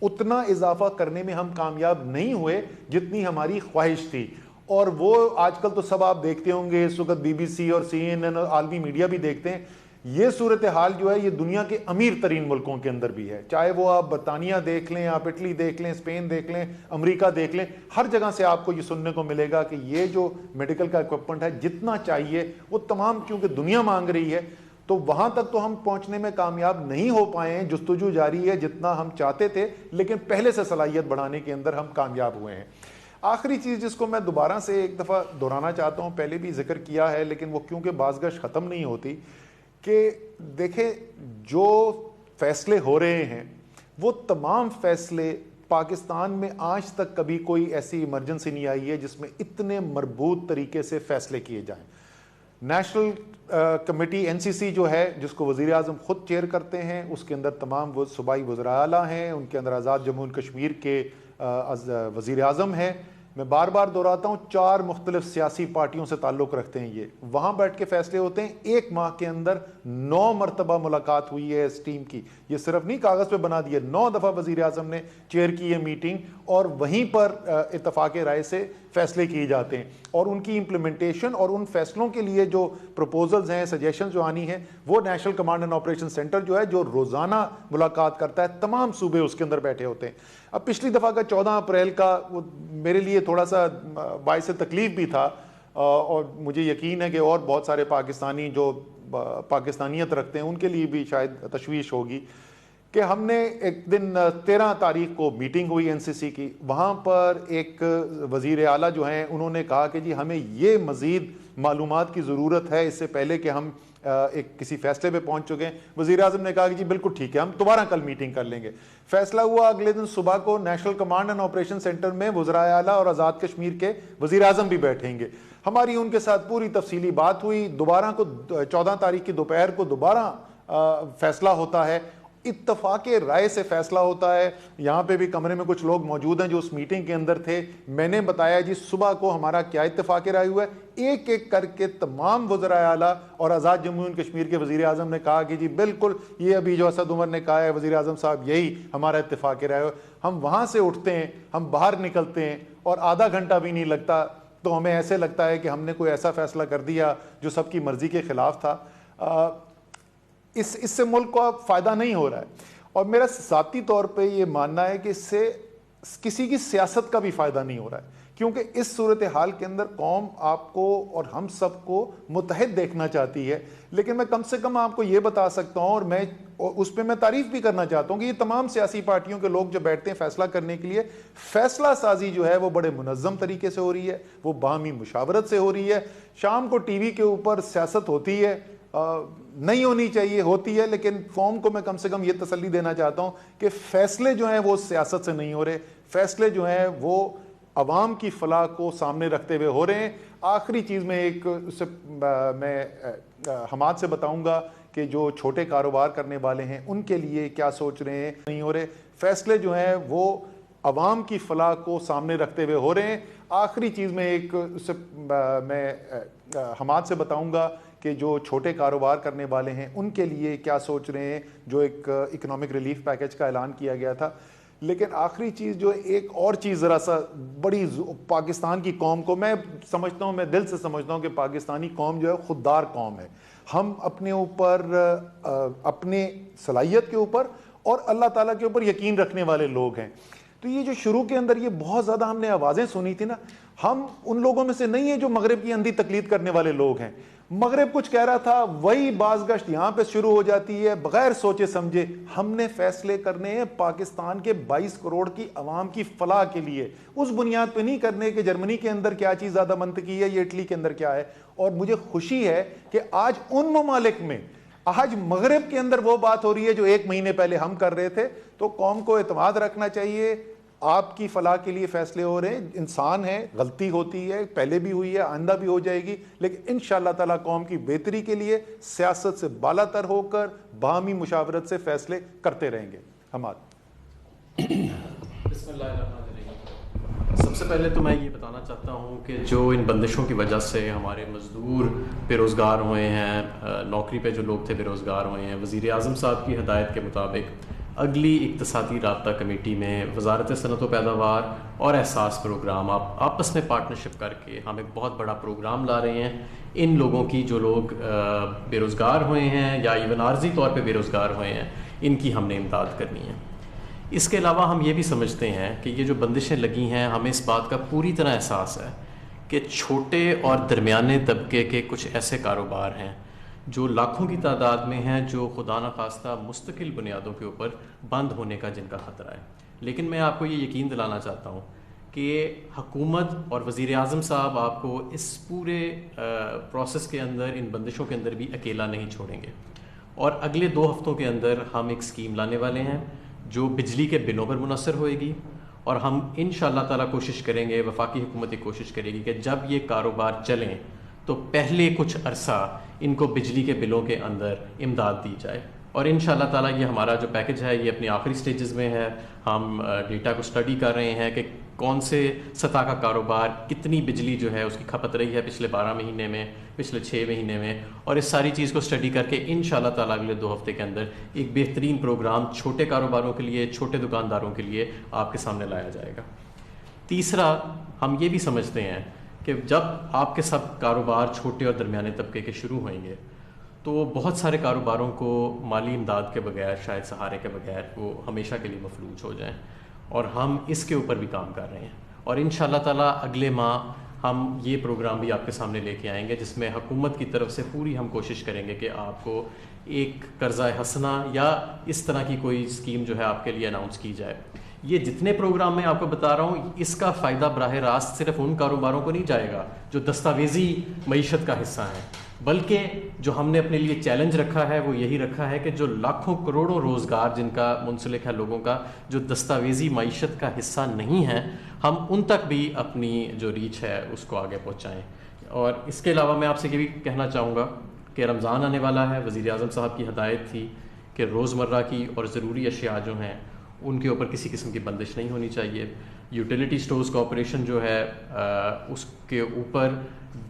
اتنا اضافہ کرنے میں ہم کامیاب نہیں ہوئے جتنی ہماری خواہش تھی. اور وہ آج کل تو سب آپ دیکھتے ہوں گے, اس وقت BBC اور CNN اور عالمی میڈیا بھی دیکھتے ہیں. یہ صورتحال جو ہے یہ دنیا کے امیر ترین ملکوں کے اندر بھی ہے, چاہے وہ آپ برطانیہ دیکھ لیں, آپ اٹلی دیکھ لیں, اسپین دیکھ لیں, امریکہ دیکھ لیں, ہر جگہ سے آپ کو یہ سننے کو ملے گا کہ یہ جو میڈیکل کا اکوپمنٹ ہے جتنا چاہیے وہ تمام, کیونکہ دنیا مانگ رہی ہے, تو وہاں تک تو ہم پہنچنے میں کامیاب نہیں ہو پائے ہیں. جستجو جاری ہے جتنا ہم چاہتے تھے, لیکن پہلے سے صلاحیت بڑھانے کے اندر ہم کامیاب ہوئے ہیں. آخری چیز جس کو میں دوبارہ سے ایک دفعہ دہرانا چاہتا ہوں, پہلے بھی ذکر کیا ہے لیکن وہ کیونکہ بازگشت ختم نہیں ہوتی, کہ دیکھیں جو فیصلے ہو رہے ہیں وہ تمام فیصلے پاکستان میں آج تک کبھی کوئی ایسی ایمرجنسی نہیں آئی ہے جس میں اتنے مربوط طریقے سے فیصلے کیے جائیں. نیشنل کمیٹی NCC جو ہے جس کو وزیر اعظم خود چیئر کرتے ہیں, اس کے اندر تمام وہ صوبائی وزراء اعلیٰ ہیں, ان کے اندر آزاد جموں کشمیر کے وزیر اعظم ہیں. میں بار بار دہراتا ہوں 4 مختلف سیاسی پارٹیوں سے تعلق رکھتے ہیں, یہ وہاں بیٹھ کے فیصلے ہوتے ہیں. 1 ماہ کے اندر 9 مرتبہ ملاقات ہوئی ہے اس ٹیم کی, یہ صرف نہیں کاغذ پہ بنا دیا, 9 دفعہ وزیر اعظم نے چیئر کی ہے میٹنگ, اور وہیں پر اتفاق رائے سے فیصلے کیے جاتے ہیں. اور ان کی امپلیمنٹیشن اور ان فیصلوں کے لیے جو پروپوزلز ہیں, سجیشن جو آنی ہیں, وہ national command and operation centre جو ہے جو روزانہ ملاقات کرتا ہے, تمام صوبے اس کے اندر بیٹھے ہوتے ہیں. اب پچھلی دفعہ کا 14 اپریل کا وہ میرے لیے تھوڑا سا باعث تکلیف بھی تھا, اور مجھے یقین ہے کہ اور بہت سارے پاکستانی جو پاکستانیت رکھتے ہیں ان کے لیے بھی شاید تشویش ہوگی, کہ ہم نے ایک دن 13 تاریخ کو میٹنگ ہوئی NCC کی. وہاں پر ایک وزیر اعلیٰ جو ہیں انہوں نے کہا کہ جی ہمیں یہ مزید معلومات کی ضرورت ہے اس سے پہلے کہ ہم ایک کسی فیصلے پہ پہنچ چکے ہیں. وزیر اعظم نے کہا کہ جی بالکل ٹھیک ہے, ہم دوبارہ کل میٹنگ کر لیں گے. فیصلہ ہوا اگلے دن صبح کو national command and operation centre میں وزراء اعلیٰ اور آزاد کشمیر کے وزیر اعظم بھی بیٹھیں گے. ہماری ان کے ساتھ پوری تفصیلی بات ہوئی. دوبارہ کو 14 تاریخ کی دوپہر کو دوبارہ فیصلہ ہوتا ہے, اتفاق رائے سے فیصلہ ہوتا ہے. یہاں پہ بھی کمرے میں کچھ لوگ موجود ہیں جو اس میٹنگ کے اندر تھے. میں نے بتایا جی صبح کو ہمارا کیا اتفاق رائے ہوا ہے. ایک ایک کر کے تمام وزراء اعلیٰ اور آزاد جموں کشمیر کے وزیر اعظم نے کہا کہ جی بالکل یہ ابھی جو اسد عمر نے کہا ہے وزیر اعظم صاحب, یہی ہمارا اتفاق رائے ہوا. ہم وہاں سے اٹھتے ہیں, ہم باہر نکلتے ہیں, اور آدھا گھنٹہ بھی نہیں لگتا تو ہمیں ایسے لگتا ہے کہ ہم نے کوئی ایسا فیصلہ کر دیا جو سب کی مرضی کے خلاف تھا. اس سے ملک کو اب فائدہ نہیں ہو رہا ہے, اور میرا ذاتی طور پہ یہ ماننا ہے کہ اس سے کسی کی سیاست کا بھی فائدہ نہیں ہو رہا ہے, کیونکہ اس صورتحال کے اندر قوم آپ کو اور ہم سب کو متحد دیکھنا چاہتی ہے. لیکن میں کم سے کم آپ کو یہ بتا سکتا ہوں, اور میں اس پہ میں تعریف بھی کرنا چاہتا ہوں کہ یہ تمام سیاسی پارٹیوں کے لوگ جو بیٹھتے ہیں فیصلہ کرنے کے لیے, فیصلہ سازی جو ہے وہ بڑے منظم طریقے سے ہو رہی ہے, وہ باہمی مشاورت سے ہو رہی ہے. شام کو ٹی وی کے اوپر سیاست ہوتی ہے, نہیں ہونی چاہیے, ہوتی ہے, لیکن قوم کو میں کم سے کم یہ تسلی دینا چاہتا ہوں کہ فیصلے جو ہیں وہ سیاست سے نہیں ہو رہے, فیصلے جو ہیں وہ عوام کی فلاح کو سامنے رکھتے ہوئے ہو رہے ہیں. آخری چیز میں میں حماد سے بتاؤں گا کہ جو چھوٹے کاروبار کرنے والے ہیں ان کے لیے کیا سوچ رہے ہیں, نہیں ہو رہے, فیصلے جو ہیں وہ عوام کی فلاح کو سامنے رکھتے ہوئے ہو رہے ہیں. آخری چیز میں میں حماد سے بتاؤں گا کہ جو چھوٹے کاروبار کرنے والے ہیں ان کے لیے کیا سوچ رہے ہیں, جو ایک اکنامک ریلیف پیکج کا اعلان کیا گیا تھا. لیکن آخری چیز جو ایک اور چیز ذرا سا بڑی پاکستان کی قوم کو میں سمجھتا ہوں, میں دل سے سمجھتا ہوں کہ پاکستانی قوم جو ہے خوددار قوم ہے. ہم اپنے اوپر, اپنے صلاحیت کے اوپر اور اللہ تعالیٰ کے اوپر یقین رکھنے والے لوگ ہیں. تو یہ جو شروع کے اندر یہ بہت زیادہ ہم نے آوازیں سنی تھی نا, ہم ان لوگوں میں سے نہیں ہیں جو مغرب کی اندھی تقلید کرنے والے لوگ ہیں. مغرب کچھ کہہ رہا تھا, وہی باز گشت یہاں پہ شروع ہو جاتی ہے بغیر سوچے سمجھے. ہم نے فیصلے کرنے ہیں پاکستان کے 22 کروڑ کی عوام کی فلاح کے لیے, اس بنیاد پہ نہیں کرنے کہ جرمنی کے اندر کیا چیز زیادہ منطقی ہے یا اٹلی کے اندر کیا ہے. اور مجھے خوشی ہے کہ آج ان ممالک میں, آج مغرب کے اندر وہ بات ہو رہی ہے جو 1 مہینے پہلے ہم کر رہے تھے. تو قوم کو اعتماد رکھنا چاہیے, آپ کی فلاح کے لیے فیصلے ہو رہے ہیں. انسان ہے, غلطی ہوتی ہے, پہلے بھی ہوئی ہے, آئندہ بھی ہو جائے گی, لیکن انشاءاللہ تعالیٰ قوم کی بہتری کے لیے سیاست سے بالا تر ہو کر باہمی مشاورت سے فیصلے کرتے رہیں گے. حماد. بسم اللہ الرحمن الرحیم. سب سے پہلے تو میں یہ بتانا چاہتا ہوں کہ جو ان بندشوں کی وجہ سے ہمارے مزدور بے روزگار ہوئے ہیں, نوکری پہ جو لوگ تھے بے روزگار ہوئے ہیں, وزیر اعظم صاحب کی ہدایت کے مطابق اگلی اقتصادی رابطہ کمیٹی میں وزارت صنعت و پیداوار اور احساس پروگرام آپ آپس میں پارٹنرشپ کر کے ہم ایک بہت بڑا پروگرام لا رہے ہیں. ان لوگوں کی جو لوگ بے روزگار ہوئے ہیں یا ایون عارضی طور پہ بے روزگار ہوئے ہیں, ان کی ہم نے امداد کرنی ہے. اس کے علاوہ ہم یہ بھی سمجھتے ہیں کہ یہ جو بندشیں لگی ہیں, ہمیں اس بات کا پوری طرح احساس ہے کہ چھوٹے اور درمیانے طبقے کے کچھ ایسے کاروبار ہیں جو لاکھوں کی تعداد میں ہیں, جو خدا نخواستہ مستقل بنیادوں کے اوپر بند ہونے کا جن کا خطرہ ہے. لیکن میں آپ کو یہ یقین دلانا چاہتا ہوں کہ حکومت اور وزیر اعظم صاحب آپ کو اس پورے پروسیس کے اندر, ان بندشوں کے اندر بھی اکیلا نہیں چھوڑیں گے. اور اگلے 2 ہفتوں کے اندر ہم ایک اسکیم لانے والے ہیں جو بجلی کے بلوں پر منحصر ہوئے گی, اور ہم انشاءاللہ تعالیٰ کوشش کریں گے, وفاقی حکومت یہ کوشش کرے گی کہ جب یہ کاروبار چلیں تو پہلے کچھ عرصہ ان کو بجلی کے بلوں کے اندر امداد دی جائے. اور انشاءاللہ تعالیٰ یہ ہمارا جو پیکج ہے یہ اپنی آخری سٹیجز میں ہے. ہم ڈیٹا کو سٹڈی کر رہے ہیں کہ کون سے سطح کا کاروبار کتنی بجلی جو ہے اس کی کھپت رہی ہے پچھلے 12 مہینے میں, پچھلے 6 مہینے میں, اور اس ساری چیز کو سٹڈی کر کے انشاءاللہ تعالیٰ اگلے 2 ہفتے کے اندر ایک بہترین پروگرام چھوٹے کاروباروں کے لیے, چھوٹے دکانداروں کے لیے آپ کے سامنے لایا جائے گا. تیسرا, ہم یہ بھی سمجھتے ہیں کہ جب آپ کے سب کاروبار چھوٹے اور درمیانے طبقے کے شروع ہوئیں گے تو بہت سارے کاروباروں کو مالی امداد کے بغیر, شاید سہارے کے بغیر, وہ ہمیشہ کے لیے مفلوج ہو جائیں, اور ہم اس کے اوپر بھی کام کر رہے ہیں. اور انشاءاللہ تعالیٰ اگلے ماہ ہم یہ پروگرام بھی آپ کے سامنے لے کے آئیں گے جس میں حکومت کی طرف سے پوری ہم کوشش کریں گے کہ آپ کو ایک قرضہ حسنہ یا اس طرح کی کوئی اسکیم جو ہے آپ کے لیے اناؤنس کی جائے. یہ جتنے پروگرام میں آپ کو بتا رہا ہوں, اس کا فائدہ براہ راست صرف ان کاروباروں کو نہیں جائے گا جو دستاویزی معیشت کا حصہ ہیں, بلکہ جو ہم نے اپنے لیے چیلنج رکھا ہے وہ یہی رکھا ہے کہ جو لاکھوں کروڑوں روزگار جن کا منسلک ہے لوگوں کا, جو دستاویزی معیشت کا حصہ نہیں ہیں, ہم ان تک بھی اپنی جو ریچ ہے اس کو آگے پہنچائیں. اور اس کے علاوہ میں آپ سے یہ بھی کہنا چاہوں گا کہ رمضان آنے والا ہے. وزیر اعظم صاحب کی ہدایت تھی کہ روزمرہ کی اور ضروری اشیاء جو ہیں ان کے اوپر کسی قسم کی بندش نہیں ہونی چاہیے. یوٹیلیٹی سٹورز کارپوریشن جو ہے اس کے اوپر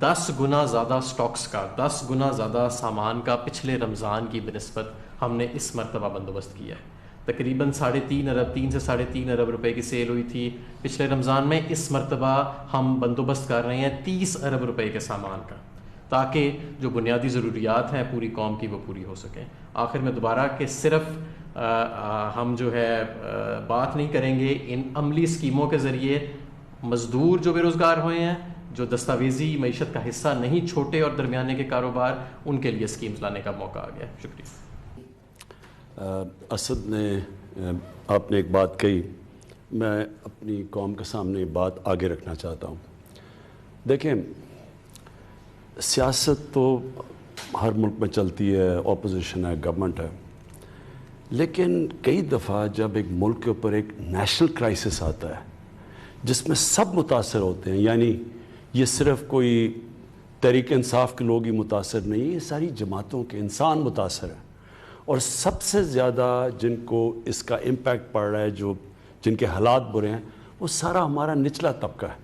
10 گنا زیادہ سٹاکس کا, 10 گنا زیادہ سامان کا پچھلے رمضان کی بنسبت ہم نے اس مرتبہ بندوبست کیا ہے. تقریباً 3.5 ارب 3 سے 3.5 ارب روپے کی سیل ہوئی تھی پچھلے رمضان میں. اس مرتبہ ہم بندوبست کر رہے ہیں 30 ارب روپے کے سامان کا, تاکہ جو بنیادی ضروریات ہیں پوری قوم کی وہ پوری ہو سکیں. آخر میں دوبارہ کہ صرف ہم جو ہے بات نہیں کریں گے, ان عملی اسکیموں کے ذریعے مزدور جو بے روزگار ہوئے ہیں, جو دستاویزی معیشت کا حصہ نہیں, چھوٹے اور درمیانے کے کاروبار, ان کے لیے اسکیمز لانے کا موقع آ گیا. شکریہ. اسد نے آپ نے ایک بات کہی, میں اپنی قوم کے سامنے بات آگے رکھنا چاہتا ہوں. دیکھیں, سیاست تو ہر ملک میں چلتی ہے, اپوزیشن ہے, گورنمنٹ ہے, لیکن کئی دفعہ جب ایک ملک کے اوپر ایک نیشنل کرائسس آتا ہے جس میں سب متاثر ہوتے ہیں, یعنی یہ صرف کوئی تحریک انصاف کے لوگ ہی متاثر نہیں, یہ ساری جماعتوں کے انسان متاثر ہیں, اور سب سے زیادہ جن کو اس کا امپیکٹ پڑ رہا ہے, جن کے حالات برے ہیں, وہ سارا ہمارا نچلا طبقہ ہے.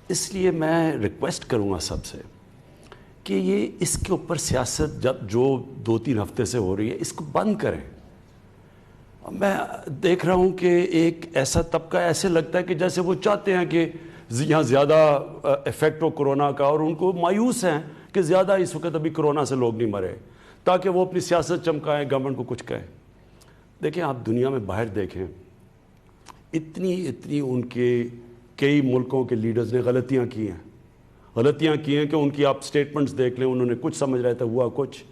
اس لیے میں ریکویسٹ کروں گا سب سے کہ یہ اس کے اوپر سیاست جو 2-3 ہفتے سے ہو رہی ہے, اس کو بند کریں. میں دیکھ رہا ہوں کہ ایک ایسا طبقہ ایسے لگتا ہے کہ جیسے وہ چاہتے ہیں کہ یہاں زیادہ افیکٹ ہو کرونا کا, اور ان کو مایوس ہیں کہ زیادہ اس وقت ابھی کرونا سے لوگ نہیں مرے, تاکہ وہ اپنی سیاست چمکائیں, گورنمنٹ کو کچھ کہیں. دیکھیں, آپ دنیا میں باہر دیکھیں, اتنی ان کے کئی ملکوں کے لیڈرز نے غلطیاں کی ہیں کہ ان کی آپ سٹیٹمنٹس دیکھ لیں, انہوں نے کچھ سمجھ رہا تھا, ہوا کچھ,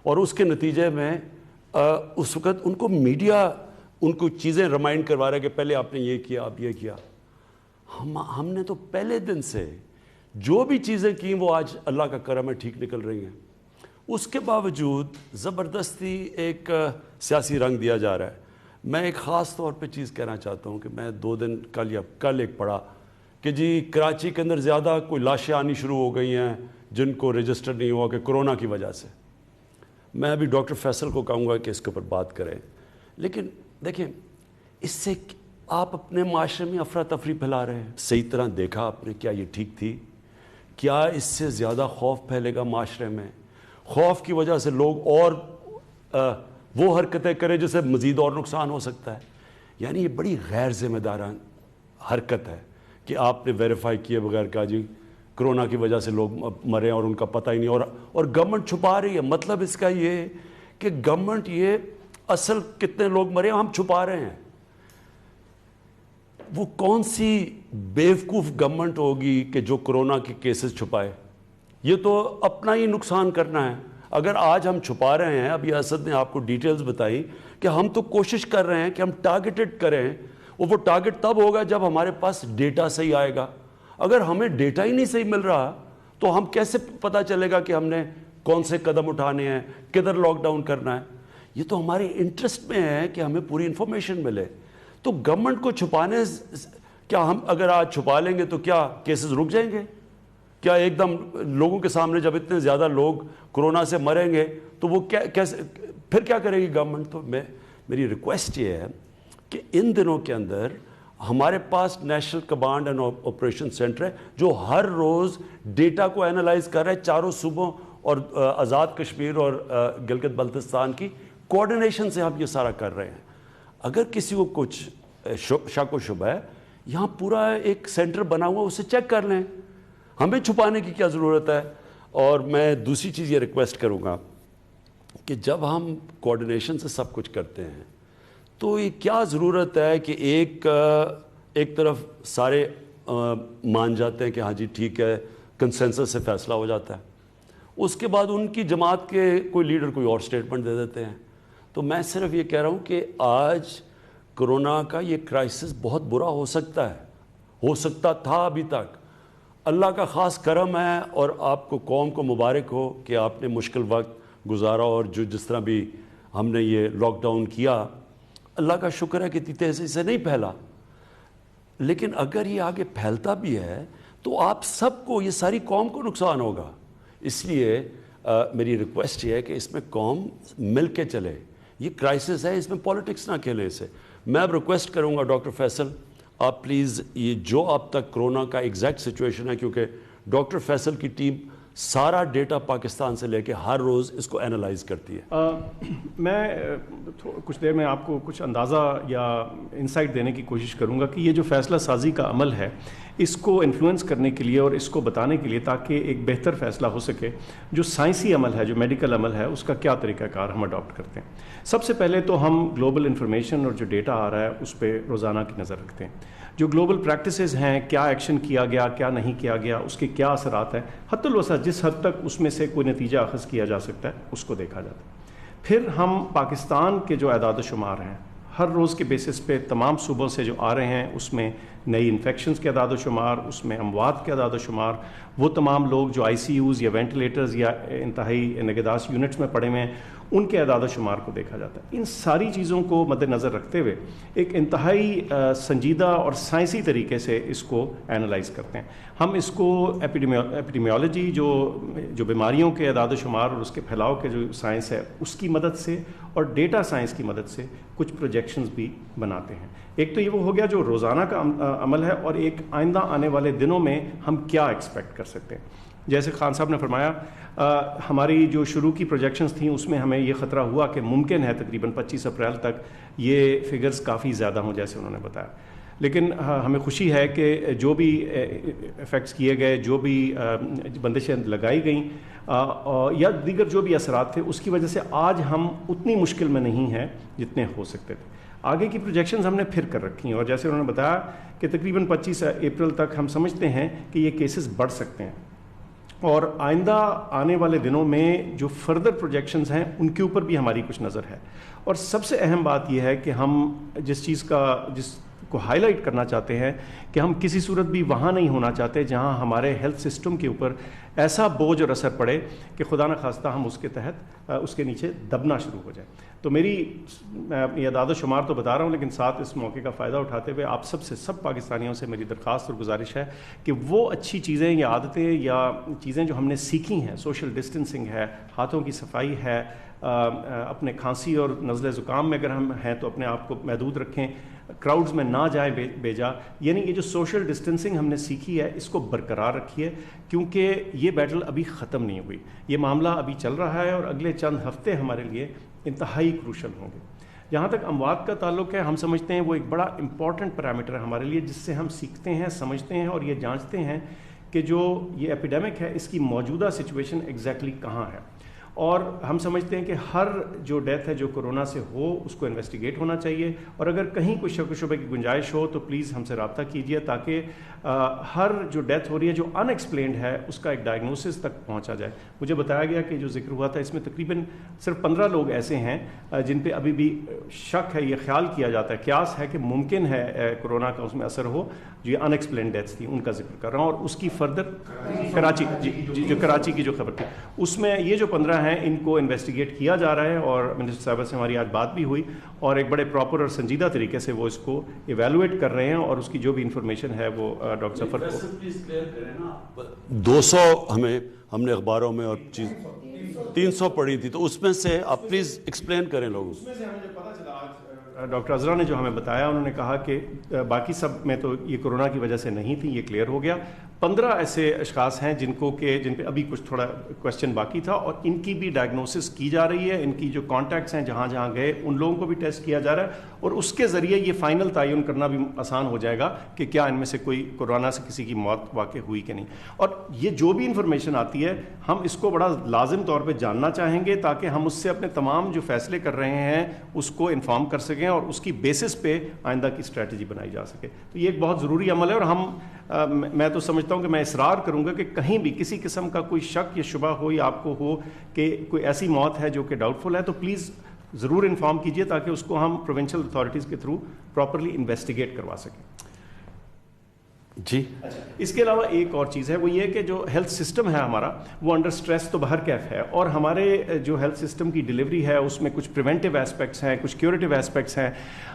اور اس کے نتیجے میں اس وقت ان کو میڈیا ان کو چیزیں ریمائنڈ کروا رہا ہے کہ پہلے آپ نے یہ کیا, آپ یہ کیا. ہم نے تو پہلے دن سے جو بھی چیزیں کی وہ آج اللہ کا کرم ہے ٹھیک نکل رہی ہیں. اس کے باوجود زبردستی ایک سیاسی رنگ دیا جا رہا ہے. میں ایک خاص طور پہ چیز کہنا چاہتا ہوں کہ میں 2 دن کل ایک پڑھا کہ جی کراچی کے اندر زیادہ کوئی لاشیں آنی شروع ہو گئی ہیں جن کو رجسٹر نہیں ہوا کہ کرونا کی وجہ سے. میں ابھی ڈاکٹر فیصل کو کہوں گا کہ اس کے اوپر بات کریں, لیکن دیکھیں اس سے آپ اپنے معاشرے میں افراتفری پھیلا رہے ہیں. صحیح طرح دیکھا آپ نے, کیا یہ ٹھیک تھی؟ کیا اس سے زیادہ خوف پھیلے گا معاشرے میں؟ خوف کی وجہ سے لوگ اور وہ حرکتیں کریں جس سے مزید اور نقصان ہو سکتا ہے. یعنی یہ بڑی غیر ذمہ دارانہ حرکت ہے کہ آپ نے ویریفائی کیے بغیر کہا جی کرونا کی وجہ سے لوگ مرے اور ان کا پتہ ہی نہیں, اور گورنمنٹ چھپا رہی ہے. مطلب اس کا یہ ہے کہ گورنمنٹ یہ اصل کتنے لوگ مرے ہم چھپا رہے ہیں. وہ کون سی بیوقوف گورنمنٹ ہوگی کہ جو کرونا کے کیسز چھپائے؟ یہ تو اپنا ہی نقصان کرنا ہے. اگر آج ہم چھپا رہے ہیں, ابھی اسد نے آپ کو ڈیٹیلز بتائی کہ ہم تو کوشش کر رہے ہیں کہ ہم ٹارگیٹڈ کریں, اور وہ ٹارگیٹ تب ہوگا جب ہمارے پاس ڈیٹا صحیح آئے گا. اگر ہمیں ڈیٹا ہی نہیں صحیح مل رہا تو ہم کیسے پتہ چلے گا کہ ہم نے کون سے قدم اٹھانے ہیں, کدھر لاک ڈاؤن کرنا ہے؟ یہ تو ہمارے انٹرسٹ میں ہے کہ ہمیں پوری انفارمیشن ملے. تو گورنمنٹ کو چھپانے, کیا ہم اگر آج چھپا لیں گے تو کیا کیسز رک جائیں گے؟ کیا ایک دم لوگوں کے سامنے جب اتنے زیادہ لوگ کرونا سے مریں گے تو وہ کیسے پھر کیا کرے گی گورنمنٹ؟ تو میری ریکویسٹ یہ ہے کہ ان دنوں کے اندر ہمارے پاس national command and operation centre ہے جو ہر روز ڈیٹا کو اینالائز کر رہا ہے. 4 صوبوں اور آزاد کشمیر اور گلگت بلتستان کی کوآرڈینیشن سے ہم یہ سارا کر رہے ہیں. اگر کسی کو کچھ شک و شبہ ہے, یہاں پورا ایک سینٹر بنا ہوا, اسے چیک کر لیں, ہمیں چھپانے کی کیا ضرورت ہے. اور میں دوسری چیز یہ ریکویسٹ کروں گا کہ جب ہم کوآرڈینیشن سے سب کچھ کرتے ہیں تو یہ کیا ضرورت ہے کہ ایک طرف سارے مان جاتے ہیں کہ ہاں جی ٹھیک ہے, کنسنسس سے فیصلہ ہو جاتا ہے, اس کے بعد ان کی جماعت کے کوئی لیڈر کوئی اور سٹیٹمنٹ دے دیتے ہیں. تو میں صرف یہ کہہ رہا ہوں کہ آج کرونا کا یہ کرائسس بہت برا ہو سکتا ہے, ہو سکتا تھا ابھی تک. اللہ کا خاص کرم ہے اور آپ کو قوم کو مبارک ہو کہ آپ نے مشکل وقت گزارا, اور جس طرح بھی ہم نے یہ لاک ڈاؤن کیا, اللہ کا شکر ہے کہ اتنی تیزی سے نہیں پھیلا. لیکن اگر یہ آگے پھیلتا بھی ہے تو آپ سب کو, یہ ساری قوم کو نقصان ہوگا. اس لیے میری ریکویسٹ یہ ہے کہ اس میں قوم مل کے چلے. یہ کرائسس ہے, اس میں پالیٹکس نہ کھیلیں اسے. میں اب ریکویسٹ کروں گا ڈاکٹر فیصل, آپ پلیز یہ جو اب تک کرونا کا ایگزیکٹ سچویشن ہے, کیونکہ ڈاکٹر فیصل کی ٹیم سارا ڈیٹا پاکستان سے لے کے ہر روز اس کو اینالائز کرتی ہے. میں کچھ دیر میں آپ کو کچھ اندازہ یا انسائٹ دینے کی کوشش کروں گا کہ یہ جو فیصلہ سازی کا عمل ہے اس کو انفلوئنس کرنے کے لیے اور اس کو بتانے کے لیے تاکہ ایک بہتر فیصلہ ہو سکے، جو سائنسی عمل ہے، جو میڈیکل عمل ہے، اس کا کیا طریقہ کار ہم اڈاپٹ کرتے ہیں. سب سے پہلے تو ہم گلوبل انفارمیشن اور جو ڈیٹا آ رہا ہے اس پہ روزانہ کی نظر رکھتے ہیں. جو گلوبل پریکٹسز ہیں، کیا ایکشن کیا گیا، کیا نہیں کیا گیا، اس کے کیا اثرات ہیں، حتی الوسع جس حد تک اس میں سے کوئی نتیجہ اخذ کیا جا سکتا ہے اس کو دیکھا جاتا ہے. پھر ہم پاکستان کے جو اعداد و شمار ہیں ہر روز کے بیسس پہ تمام صوبوں سے جو آ رہے ہیں، اس میں نئی انفیکشنز کے اعداد و شمار، اس میں اموات کے اعداد و شمار، وہ تمام لوگ جو آئی سی یوز یا وینٹیلیٹرز یا انتہائی نگہداشت یونٹس میں پڑے ہوئے ہیں، ان کے اعداد و شمار کو دیکھا جاتا ہے. ان ساری چیزوں کو مد نظر رکھتے ہوئے ایک انتہائی سنجیدہ اور سائنسی طریقے سے اس کو اینالائز کرتے ہیں. ہم اس کو ایپیڈیمیولوجی جو بیماریوں کے اعداد و شمار اور اس کے پھیلاؤ کے جو سائنس ہے اس کی مدد سے اور ڈیٹا سائنس کی مدد سے کچھ پروجیکشنز بھی بناتے ہیں. ایک تو یہ وہ ہو گیا جو روزانہ کا عمل ہے، اور ایک آئندہ آنے والے دنوں میں ہم کیا ایکسپیکٹ کر سکتے ہیں. جیسے خان صاحب نے فرمایا، ہماری جو شروع کی پروجیکشنز تھیں اس میں ہمیں یہ خطرہ ہوا کہ ممکن ہے تقریباً 25 اپریل تک یہ فگرز کافی زیادہ ہوں جیسے انہوں نے بتایا. لیکن ہمیں خوشی ہے کہ جو بھی ایفیکٹس کیے گئے، جو بھی بندشیں لگائی گئیں یا دیگر جو بھی اثرات تھے، اس کی وجہ سے آج ہم اتنی مشکل میں نہیں ہیں جتنے ہو سکتے تھے. آگے کی پروجیکشنز ہم نے پھر کر رکھی ہیں، اور جیسے انہوں نے بتایا کہ تقریباً 25 اپریل تک ہم سمجھتے ہیں کہ یہ کیسز بڑھ سکتے ہیں، اور آئندہ آنے والے دنوں میں جو فردر پروجیکشنز ہیں ان کے اوپر بھی ہماری کچھ نظر ہے. اور سب سے اہم بات یہ ہے کہ ہم جس کو ہائی لائٹ کرنا چاہتے ہیں کہ ہم کسی صورت بھی وہاں نہیں ہونا چاہتے جہاں ہمارے ہیلتھ سسٹم کے اوپر ایسا بوجھ اور اثر پڑے کہ خدا نہ خواستہ ہم اس کے تحت اس کے نیچے دبنا شروع ہو جائے. تو میں اپنی اعداد و شمار تو بتا رہا ہوں، لیکن ساتھ اس موقع کا فائدہ اٹھاتے ہوئے آپ سب پاکستانیوں سے میری درخواست اور گزارش ہے کہ وہ اچھی چیزیں یا عادتیں یا چیزیں جو ہم نے سیکھی ہیں، سوشل ڈسٹینسنگ ہے، ہاتھوں کی صفائی ہے، اپنے کھانسی اور نزلے زکام میں اگر ہم ہیں تو اپنے آپ کو محدود رکھیں، کراؤڈز میں نہ جائیں بیجا. یعنی یہ جو سوشل ڈسٹینسنگ ہم نے سیکھی ہے اس کو برقرار رکھیے، کیونکہ یہ بیٹل ابھی ختم نہیں ہوئی، یہ معاملہ ابھی چل رہا ہے اور اگلے چند ہفتے ہمارے لیے انتہائی کروشل ہوں گے. جہاں تک اموات کا تعلق ہے، ہم سمجھتے ہیں وہ ایک بڑا امپورٹنٹ پیرامیٹر ہے ہمارے لیے، جس سے ہم سیکھتے ہیں، سمجھتے ہیں اور یہ جانچتے ہیں کہ جو یہ ایپیڈیمک ہے اس کی موجودہ سچویشن ایگزیکٹلی کہاں ہے. اور ہم سمجھتے ہیں کہ ہر جو ڈیتھ ہے جو کورونا سے ہو اس کو انویسٹیگیٹ ہونا چاہیے، اور اگر کہیں کوئی شک و شبہ کی گنجائش ہو تو پلیز ہم سے رابطہ کیجیے تاکہ ہر جو ڈیتھ ہو رہی ہے جو ان ایکسپلینڈ ہے اس کا ایک ڈائگنوسس تک پہنچا جائے. مجھے بتایا گیا کہ جو ذکر ہوا تھا اس میں تقریباً صرف 15 لوگ ایسے ہیں جن پہ ابھی بھی شک ہے، یہ خیال کیا جاتا ہے، قیاس ہے کہ ممکن ہے کورونا کا اس میں اثر ہو، جو یہ ان ایکسپلینڈ ڈیتھس تھیں ان کا ذکر کر رہا ہوں. اور اس کی فردر کراچی کی جو خبر تھی اس میں یہ جو 15 ہیں ان کو انویسٹیگیٹ کیا جا رہا ہے، اور منسٹر صاحبہ سے ہماری آج بات بھی ہوئی اور ایک بڑے پراپر اور سنجیدہ طریقے سے وہ اس کو ایویلویٹ کر رہے ہیں، اور اس کی جو بھی انفارمیشن ہے وہ ڈاکٹر سفر کو 200 ہم نے اخباروں میں اور 300 پڑھی تھی، تو اس میں سے آپ پلیز ایکسپلین کریں لوگوں. اس میں سے ہمیں جو پتہ چلا آج ڈاکٹر عذرا نے جو ہمیں بتایا، انہوں نے کہا کہ باقی سب میں تو یہ کورونا کی وجہ سے نہیں تھی، یہ کلیئر ہو گیا. 15 ایسے اشخاص ہیں جن پہ ابھی کچھ تھوڑا کوشچن باقی تھا، اور ان کی بھی ڈائگنوسس کی جا رہی ہے. ان کی جو کانٹیکٹس ہیں جہاں جہاں گئے ان لوگوں کو بھی ٹیسٹ کیا جا رہا ہے، اور اس کے ذریعے یہ فائنل تعین کرنا بھی آسان ہو جائے گا کہ کیا ان میں سے کوئی کورونا سے کسی کی موت واقع ہوئی کہ نہیں. اور یہ جو بھی انفارمیشن آتی ہے ہم اس کو بڑا لازم طور پہ جاننا چاہیں گے تاکہ ہم اس سے اپنے تمام جو فیصلے کر رہے ہیں اس کو انفارم کر سکیں اور اس کی بیسس پہ آئندہ کی اسٹریٹجی بنائی جا سکے. تو یہ ایک بہت ضروری عمل ہے، اور میں تو سمجھتا ہوں کہ میں اصرار کروں گا کہ کہیں بھی کسی قسم کا کوئی شک یا شبہ ہو یا آپ کو ہو کہ کوئی ایسی موت ہے جو کہ ڈاؤٹ فل ہے تو پلیز ضرور انفارم کیجئے تاکہ اس کو ہم پروونشل اتھارٹیز کے تھرو پراپرلی انویسٹیگیٹ کروا سکیں. جی اس کے علاوہ ایک اور چیز ہے، وہ یہ کہ جو ہیلتھ سسٹم ہے ہمارا وہ انڈر سٹریس تو بہر کیف ہے، اور ہمارے جو ہیلتھ سسٹم کی ڈلیوری ہے اس میں کچھ پریونٹیو ایسپیکٹس ہیں، کچھ کیوریٹیو ایسپیکٹس ہیں.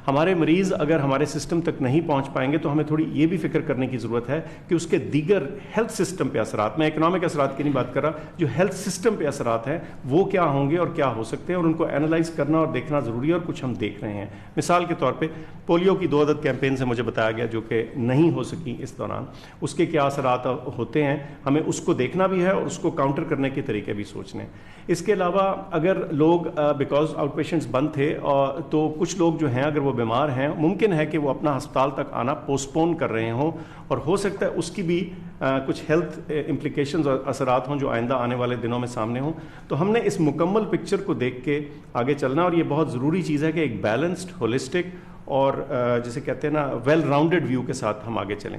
ہمارے مریض اگر ہمارے سسٹم تک نہیں پہنچ پائیں گے تو ہمیں تھوڑی یہ بھی فکر کرنے کی ضرورت ہے کہ اس کے دیگر ہیلتھ سسٹم پہ اثرات، میں اکنامک اثرات کی نہیں بات کر رہا، جو ہیلتھ سسٹم پہ اثرات ہیں وہ کیا ہوں گے اور کیا ہو سکتے ہیں، اور ان کو اینالائز کرنا اور دیکھنا ضروری ہے، اور کچھ ہم دیکھ رہے ہیں. مثال کے طور پہ پولیو کی 2 عدد کیمپین سے مجھے بتایا گیا جو کہ نہیں ہو سکی اس اس دوران اس کے کیا اثرات ہوتے ہیں، ہمیں اس کو دیکھنا بھی ہے اور اس کو کاؤنٹر کرنے کے طریقے بھی سوچنے ہیں۔ اس کے علاوہ اگر لوگ بیکاز آؤٹ پیشنٹس بند تھے تو کچھ لوگ جو ہیں اگر وہ بیمار ہیں ممکن ہے کہ وہ اپنا ہسپتال تک آنا پوسٹ پون کر رہے ہوں، اور ہو سکتا ہے اس کی بھی کچھ ہیلتھ امپلیکیشنز اور اثرات ہوں جو آئندہ آنے والے دنوں میں سامنے ہوں۔ تو ہم نے اس مکمل پکچر کو دیکھ کے آگے چلنا، اور یہ بہت ضروری چیز ہے کہ ایک بیلنسڈ، ہولسٹک اور جسے کہتے ہیں نا ویل راؤنڈڈ ویو کے ساتھ ہم آگے چلیں۔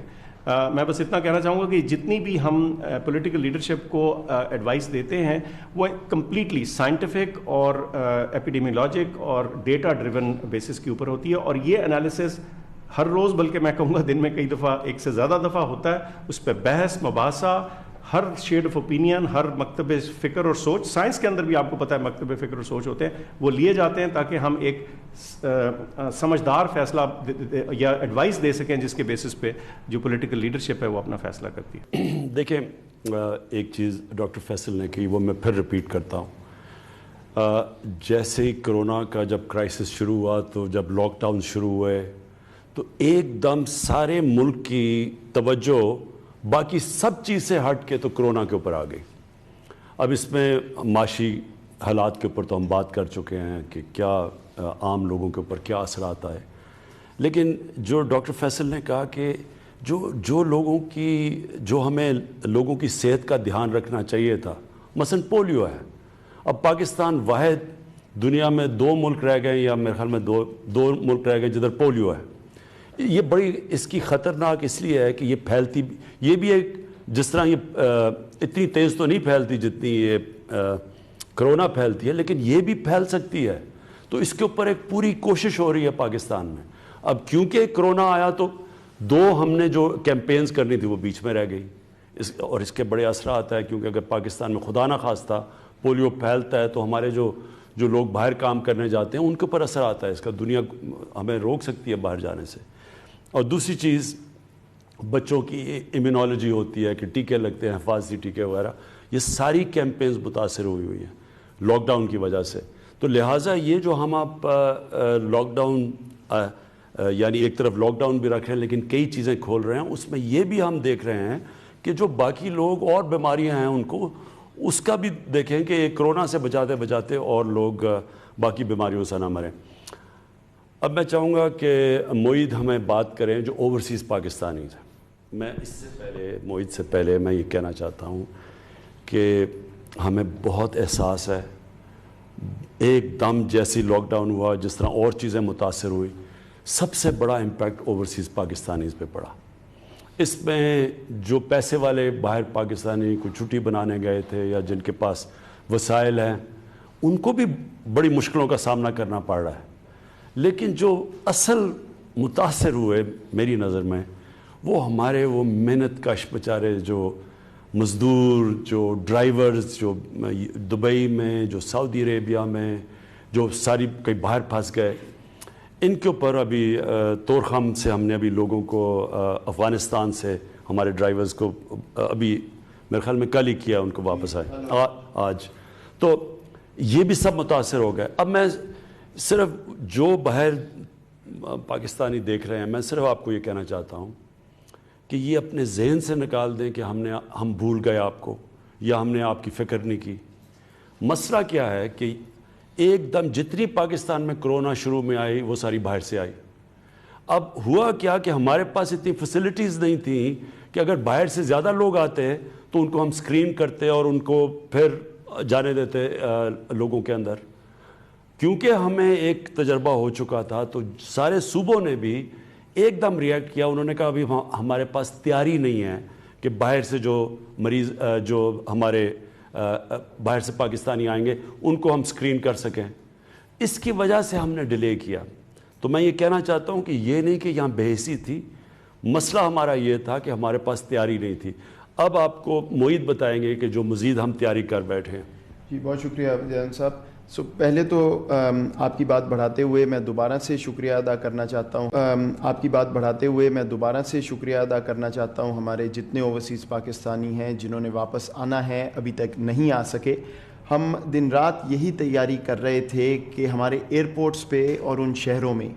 میں بس اتنا کہنا چاہوں گا کہ جتنی بھی ہم پولیٹیکل لیڈرشپ کو ایڈوائس دیتے ہیں وہ کمپلیٹلی سائنٹیفک اور ایپیڈیمیولوجک اور ڈیٹا ڈریون بیسس کے اوپر ہوتی ہے، اور یہ انالیسس ہر روز، بلکہ میں کہوں گا دن میں کئی دفعہ، ایک سے زیادہ دفعہ ہوتا ہے، اس پہ بحث مباحثہ، ہر شیڈ آف اوپینین، ہر مکتب فکر اور سوچ، سائنس کے اندر بھی آپ کو پتہ ہے مکتب فکر اور سوچ ہوتے ہیں، وہ لیے جاتے ہیں تاکہ ہم ایک سمجھدار فیصلہ یا ایڈوائس دے سکیں جس کے بیسس پہ جو پولیٹیکل لیڈرشپ ہے وہ اپنا فیصلہ کرتی ہے۔ دیکھیں ایک چیز ڈاکٹر فیصل نے کہی وہ میں پھر ریپیٹ کرتا ہوں، جیسے ہی کرونا کا جب کرائسس شروع ہوا، تو جب لاک ڈاؤن شروع ہوئے تو ایک دم سارے ملک کی توجہ باقی سب چیز سے ہٹ کے تو کرونا کے اوپر آ گئی۔ اب اس میں معاشی حالات کے اوپر تو ہم بات کر چکے ہیں کہ کیا عام لوگوں کے اوپر کیا اثرات آئے، لیکن جو ڈاکٹر فیصل نے کہا کہ جو لوگوں کی، جو ہمیں لوگوں کی صحت کا دھیان رکھنا چاہیے تھا، مثلا پولیو ہے، اب پاکستان واحد دنیا میں 2 ملک رہ گئے، یا میرے خیال میں دو ملک رہ گئے جدھر پولیو ہے۔ یہ بڑی اس کی خطرناک اس لیے ہے کہ یہ پھیلتی، یہ بھی ایک جس طرح یہ اتنی تیز تو نہیں پھیلتی جتنی یہ کرونا پھیلتی ہے، لیکن یہ بھی پھیل سکتی ہے، تو اس کے اوپر ایک پوری کوشش ہو رہی ہے پاکستان میں۔ اب کیونکہ کرونا آیا تو 2 ہم نے جو کیمپینز کرنی تھی وہ بیچ میں رہ گئی، اور اس کے بڑے اثرات ہیں، کیونکہ اگر پاکستان میں خدا نہ خواستہ پولیو پھیلتا ہے تو ہمارے جو لوگ باہر کام کرنے جاتے ہیں ان کے اوپر اثر آتا ہے اس کا، دنیا ہمیں روک سکتی ہے باہر جانے سے۔ اور دوسری چیز بچوں کی امیونالوجی ہوتی ہے کہ ٹیکے لگتے ہیں، حفاظتی ٹیکے وغیرہ، یہ ساری کیمپینز متاثر ہوئی ہیں لاک ڈاؤن کی وجہ سے۔ تو لہٰذا یہ جو ہم آپ لاک ڈاؤن، یعنی ایک طرف لاک ڈاؤن بھی رکھ رہے ہیں لیکن کئی چیزیں کھول رہے ہیں، اس میں یہ بھی ہم دیکھ رہے ہیں کہ جو باقی لوگ اور بیماریاں ہیں ان کو، اس کا بھی دیکھیں کہ کرونا سے بچاتے بچاتے اور لوگ باقی بیماریوں سے نہ مریں۔ اب میں چاہوں گا کہ معید ہمیں بات کریں جو اوورسیز پاکستانیز ہیں۔ میں اس سے پہلے، معید سے پہلے میں یہ کہنا چاہتا ہوں کہ ہمیں بہت احساس ہے، ایک دم جیسی لاک ڈاؤن ہوا، جس طرح اور چیزیں متاثر ہوئی، سب سے بڑا امپیکٹ اوورسیز پاکستانیز پہ پڑا۔ اس میں جو پیسے والے باہر پاکستانی کوئی چھٹی بنانے گئے تھے یا جن کے پاس وسائل ہیں، ان کو بھی بڑی مشکلوں کا سامنا کرنا پڑ رہا ہے، لیکن جو اصل متاثر ہوئے میری نظر میں وہ ہمارے وہ محنت کش بیچارے، جو مزدور، جو ڈرائیورز، جو دبئی میں، جو سعودی عربیہ میں، جو ساری کئی باہر پھنس گئے، ان کے اوپر ابھی طورخم سے ہم نے ابھی لوگوں کو، افغانستان سے ہمارے ڈرائیورز کو ابھی میرے خیال میں کل ہی کیا، ان کو واپس آئے آج، تو یہ بھی سب متاثر ہو گئے۔ اب میں صرف جو باہر پاکستانی دیکھ رہے ہیں، میں صرف آپ کو یہ کہنا چاہتا ہوں کہ یہ اپنے ذہن سے نکال دیں کہ ہم بھول گئے آپ کو، یا ہم نے آپ کی فکر نہیں کی۔ مسئلہ کیا ہے کہ ایک دم جتنی پاکستان میں کرونا شروع میں آئی وہ ساری باہر سے آئی۔ اب ہوا کیا کہ ہمارے پاس اتنی فیسلٹیز نہیں تھیں کہ اگر باہر سے زیادہ لوگ آتے تو ان کو ہم سکرین کرتے اور ان کو پھر جانے دیتے لوگوں کے اندر۔ کیونکہ ہمیں ایک تجربہ ہو چکا تھا تو سارے صوبوں نے بھی ایک دم ریئیکٹ کیا، انہوں نے کہا ابھی ہمارے پاس تیاری نہیں ہے کہ باہر سے جو مریض، جو ہمارے باہر سے پاکستانی آئیں گے ان کو ہم سکرین کر سکیں۔ اس کی وجہ سے ہم نے ڈیلے کیا۔ تو میں یہ کہنا چاہتا ہوں کہ یہ نہیں کہ یہاں بے حسی تھی، مسئلہ ہمارا یہ تھا کہ ہمارے پاس تیاری نہیں تھی۔ اب آپ کو معید بتائیں گے کہ جو مزید ہم تیاری کر بیٹھے ہیں۔ جی بہت شکریہ جان صاحب۔ پہلے تو آپ کی بات بڑھاتے ہوئے میں دوبارہ سے شکریہ ادا کرنا چاہتا ہوں ہمارے جتنے اوورسیز پاکستانی ہیں جنہوں نے واپس آنا ہے، ابھی تک نہیں آ سکے۔ ہم دن رات یہی تیاری کر رہے تھے کہ ہمارے ایئرپورٹس پہ اور ان شہروں میں